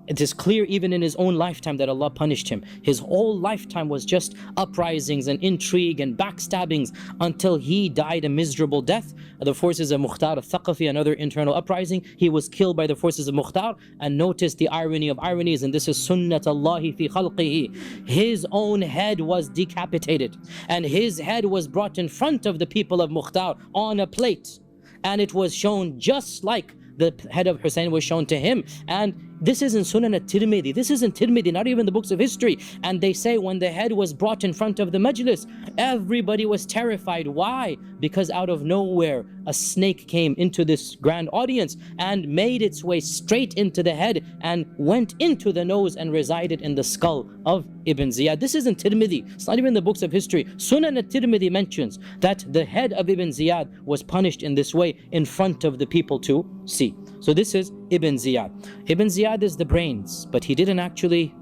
It is clear even in his own lifetime that Allah punished him. His whole lifetime was just uprisings and intrigue and backstabbings until he died a miserable death. The forces of Mukhtar al-Thaqafi, another internal uprising, he was killed by the forces of Mukhtar. And notice the irony of ironies, and this is sunnat Allahi fi khalqihi. His own head was decapitated, and his head was brought in front of the people of Mukhtar on a plate, and it was shown just like the head of Hussein was shown to him. And this is in Sunan at-Tirmidhi. This isn't Tirmidhi, not even the books of history. And they say when the head was brought in front of the majlis, everybody was terrified. Why? Because out of nowhere, a snake came into this grand audience and made its way straight into the head and went into the nose and resided in the skull of Ibn Ziyad. This isn't Tirmidhi. It's not even the books of history. Sunan at-Tirmidhi mentions that the head of Ibn Ziyad was punished in this way in front of the people to see. So this is Ibn Ziyad. Ibn Ziyad is the brains, but he didn't actually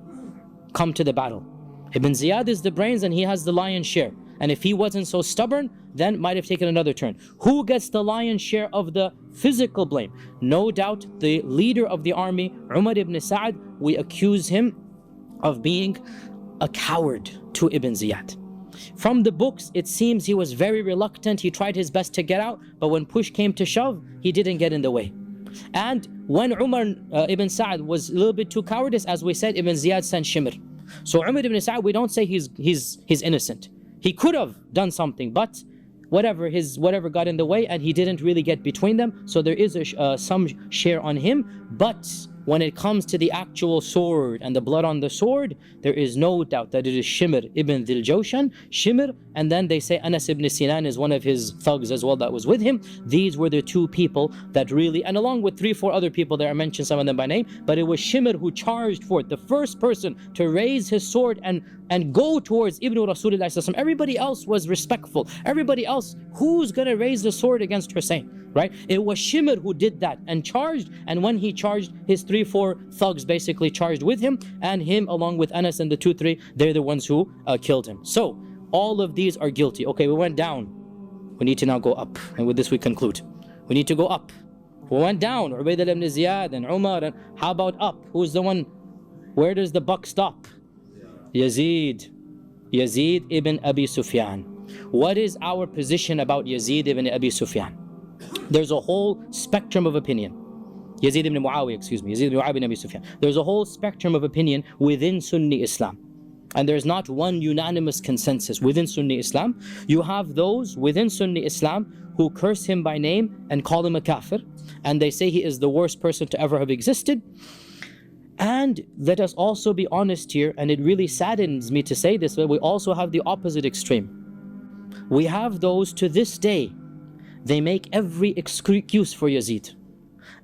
come to the battle. Ibn Ziyad is the brains and he has the lion's share. And if he wasn't so stubborn, then might have taken another turn. Who gets the lion's share of the physical blame? No doubt the leader of the army, Umar ibn Sa'd. We accuse him of being a coward to Ibn Ziyad. From the books, it seems he was very reluctant. He tried his best to get out, but when push came to shove, he didn't get in the way. And when Umar ibn Sa'd was a little bit too cowardice, as we said, Ibn Ziyad sent Shimr. So Umar ibn Sa'd, we don't say he's innocent. He could have done something, but whatever got in the way, and he didn't really get between them. So there is some share on him. But when it comes to the actual sword and the blood on the sword, there is no doubt that it is Shimr ibn Dhil Jawshan, Shimr, and then they say Anas ibn Sinan is one of his thugs as well that was with him. These were the two people that really, and along with 3-4 other people that are mentioned, some of them by name, but it was Shimr who charged forth, the first person to raise his sword and go towards Ibn Rasulullah. Everybody else was respectful. Everybody else, who's gonna raise the sword against Hussein? Right? It was Shimr who did that and charged, and when he charged, his 3-4 thugs basically charged with him, and him along with Anas and the 2-3, they're the ones who killed him. So all of these are guilty. Okay, we went down. We need to now go up, and with this we conclude. We need to go up. We went down, Ubaydullah ibn Ziyad and Umar, and how about up? Who's the one? Where does the buck stop? Yazid ibn Abi Sufyan. What is our position about Yazid ibn Abi Sufyan? There's a whole spectrum of opinion. Yazid ibn Muawiyah, Yazid ibn Muawiyah ibn Abi Sufyan. There's a whole spectrum of opinion within Sunni Islam. And there's not one unanimous consensus within Sunni Islam. You have those within Sunni Islam who curse him by name and call him a kafir. And they say he is the worst person to ever have existed. And let us also be honest here, and it really saddens me to say this, but we also have the opposite extreme. We have those to this day, they make every excuse for Yazid,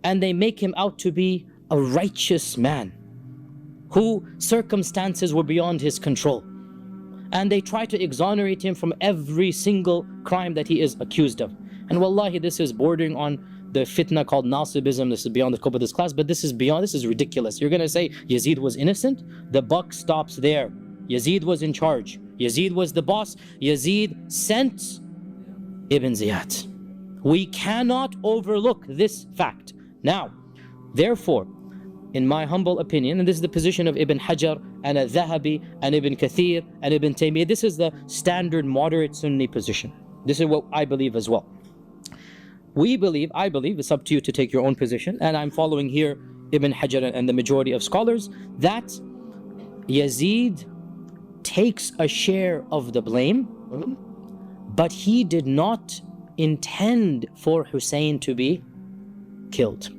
and they make him out to be a righteous man who circumstances were beyond his control, and they try to exonerate him from every single crime that he is accused of. And wallahi, this is bordering on the fitna called Nasibism. This is beyond the scope of this class, but this is ridiculous. You're gonna say Yazid was innocent? The buck stops there. Yazid was in charge. Yazid was the boss. Yazid sent Ibn Ziyad. We cannot overlook this fact. Now, therefore, in my humble opinion, and this is the position of Ibn Hajar and Al-Dhahabi and Ibn Kathir and Ibn Taymiyyah, this is the standard moderate Sunni position. This is what I believe as well. I believe, it's up to you to take your own position, and I'm following here Ibn Hajar and the majority of scholars, that Yazid takes a share of the blame, but he did not intend for Hussein to be killed.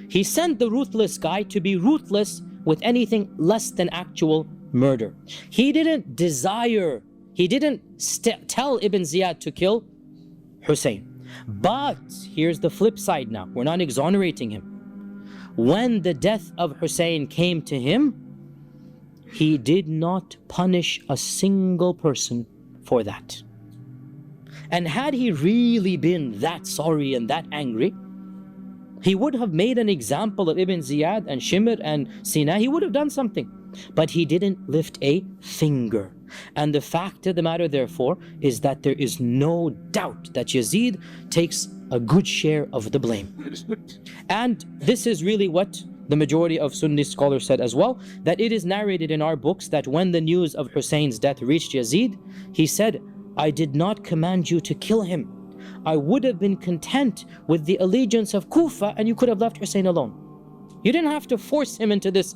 He sent the ruthless guy to be ruthless with anything less than actual murder. He didn't tell Ibn Ziyad to kill Hussein. But here's the flip side now. We're not exonerating him. When the death of Hussein came to him, he did not punish a single person for that. And had he really been that sorry and that angry, he would have made an example of Ibn Ziyad and Shimr and Sina. He would have done something. But he didn't lift a finger. And the fact of the matter, therefore, is that there is no doubt that Yazid takes a good share of the blame. And this is really what the majority of Sunni scholars said as well, that it is narrated in our books that when the news of Hussein's death reached Yazid, he said, I did not command you to kill him. I would have been content with the allegiance of Kufa and you could have left Hussein alone. You didn't have to force him into this,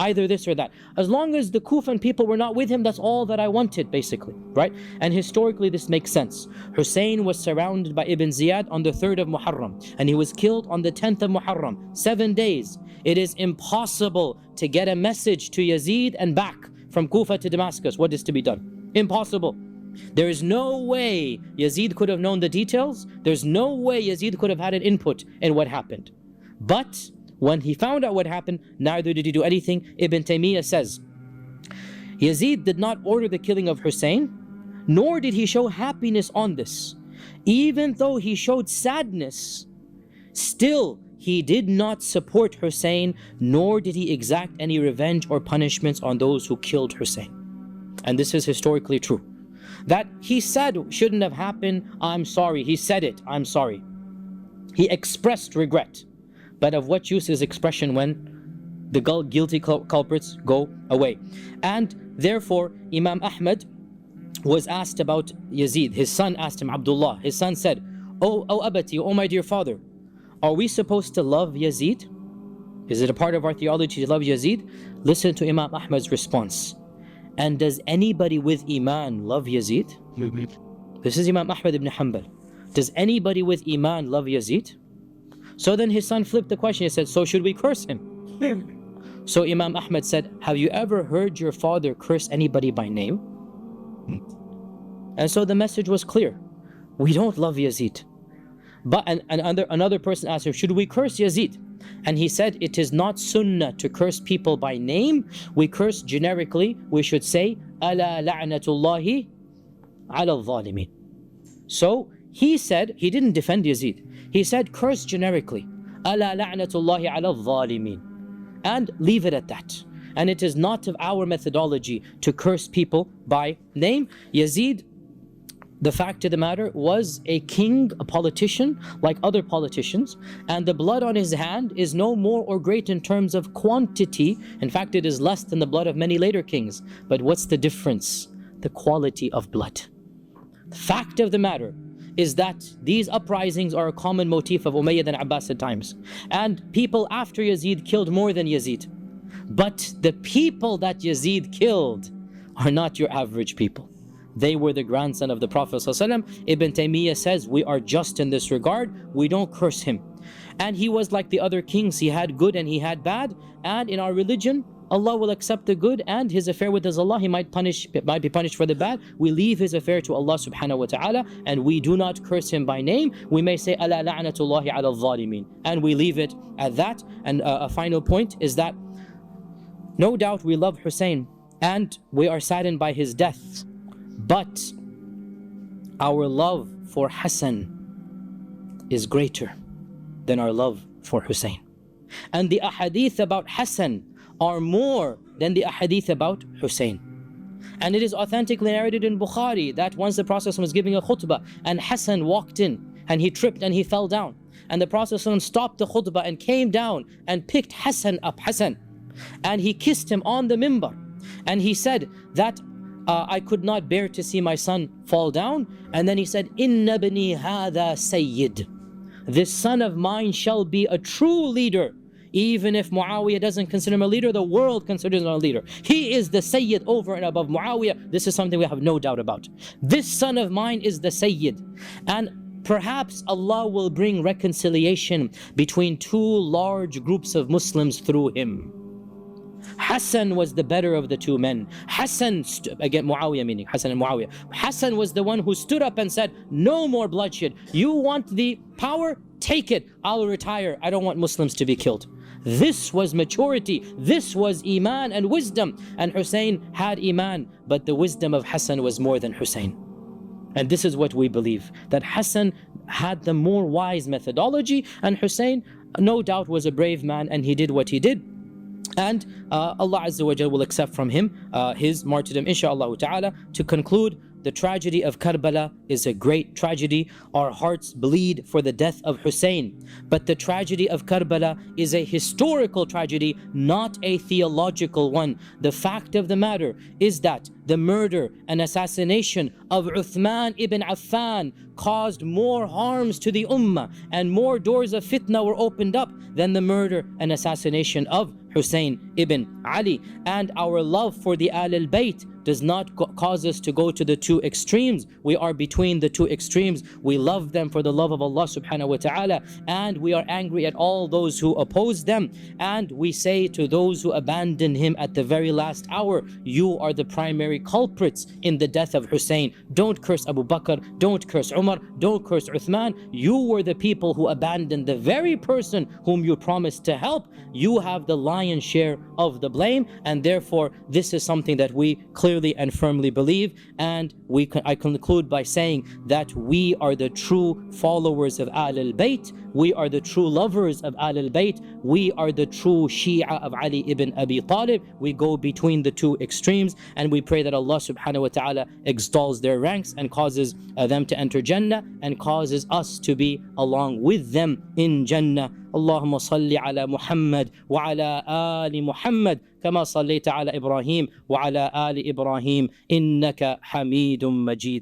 either this or that. As long as the Kufan people were not with him, that's all that I wanted, basically, right? And historically, this makes sense. Hussein was surrounded by Ibn Ziyad on the 3rd of Muharram, and he was killed on the 10th of Muharram, 7 days. It is impossible to get a message to Yazid and back from Kufa to Damascus. What is to be done? Impossible. There is no way Yazid could have known the details. There's no way Yazid could have had an input in what happened. But when he found out what happened, neither did he do anything. Ibn Taymiyyah says, Yazid did not order the killing of Hussein, nor did he show happiness on this. Even though he showed sadness, still he did not support Hussein, nor did he exact any revenge or punishments on those who killed Hussein. And this is historically true. That he said shouldn't have happened, I'm sorry. He said it, I'm sorry. He expressed regret. But of what use is expression when the guilty culprits go away? And therefore, Imam Ahmad was asked about Yazid. His son asked him, Abdullah. His son said, Oh Abati, oh my dear father, are we supposed to love Yazid? Is it a part of our theology to love Yazid? Listen to Imam Ahmad's response. And does anybody with Iman love Yazid? This is Imam Ahmad ibn Hanbal. Does anybody with Iman love Yazid? So then his son flipped the question. He said, so should we curse him? So Imam Ahmad said, have you ever heard your father curse anybody by name? And so the message was clear. We don't love Yazid. But another person asked him, should we curse Yazid? And he said, it is not sunnah to curse people by name. We curse generically. We should say, Ala la'natullahi ala al-zalimin. So he said, he didn't defend Yazid. He said, curse generically. Ala la'natullahi ala al-zalimin. And leave it at that. And it is not of our methodology to curse people by name. Yazid, the fact of the matter, was a king, a politician, like other politicians, and the blood on his hand is no more or great in terms of quantity. In fact, it is less than the blood of many later kings. But what's the difference? The quality of blood. The fact of the matter is that these uprisings are a common motif of Umayyad and Abbasid times. And people after Yazid killed more than Yazid. But the people that Yazid killed are not your average people. They were the grandson of the Prophet ﷺ. Ibn Taymiyyah says, we are just in this regard. We don't curse him. And he was like the other kings. He had good and he had bad. And in our religion, Allah will accept the good, and his affair with his Allah, he might be punished for the bad. We leave his affair to Allah subhanahu wa ta'ala, and we do not curse him by name. We may say, Ala la'natullahi ala al-zalimin. And we leave it at that. And a final point is that no doubt we love Hussein and we are saddened by his death. But our love for Hassan is greater than our love for Hussein. And the ahadith about Hassan are more than the ahadith about Hussein. And it is authentically narrated in Bukhari that once the Prophet was giving a khutbah and Hassan walked in and he tripped and he fell down. And the Prophet stopped the khutbah and came down and picked Hassan up, and he kissed him on the mimbar. And he said that I could not bear to see my son fall down. And then he said, Inna bani hadha sayyid. This son of mine shall be a true leader. Even if Muawiyah doesn't consider him a leader, the world considers him a leader. He is the Sayyid over and above Muawiyah. This is something we have no doubt about. This son of mine is the Sayyid. And perhaps Allah will bring reconciliation between two large groups of Muslims through him. Hassan was the better of the two men. Hassan, again Muawiyah meaning Hassan and Muawiyah. Hassan was the one who stood up and said, no more bloodshed. You want the power? Take it. I'll retire. I don't want Muslims to be killed. This was maturity. This was Iman and wisdom. And Hussein had Iman, but the wisdom of Hassan was more than Hussein. And this is what we believe, that Hassan had the more wise methodology, and Hussein no doubt was a brave man and he did what he did. And Allah Azza wa Jal will accept from him his martyrdom, inshaAllah ta'ala. To conclude, the tragedy of Karbala is a great tragedy. Our hearts bleed for the death of Hussein. But the tragedy of Karbala is a historical tragedy, not a theological one. The fact of the matter is that the murder and assassination of Uthman ibn Affan caused more harms to the ummah, and more doors of fitna were opened up than the murder and assassination of Hussein ibn Ali. And our love for the Ahlul Bayt does not cause us to go to the two extremes. We are between the two extremes. We love them for the love of Allah subhanahu wa ta'ala, and we are angry at all those who oppose them. And we say to those who abandon him at the very last hour, you are the primary culprits in the death of Hussein. Don't curse Abu Bakr, don't curse Umar, don't curse Uthman. You were the people who abandoned the very person whom you promised to help. You have the lion's share of the blame, and therefore this is something that we clearly and firmly believe. And I conclude by saying that we are the true followers of Ahlul Bayt. We are the true lovers of Ahlul Bayt. We are the true Shia of Ali ibn Abi Talib. We go between the two extremes, and we pray that Allah subhanahu wa ta'ala extols their ranks and causes them to enter Jannah, and causes us to be along with them in Jannah. اللهم صل على محمد وعلى آل محمد كما صليت على إبراهيم وعلى آل إبراهيم إنك حميد مجيد.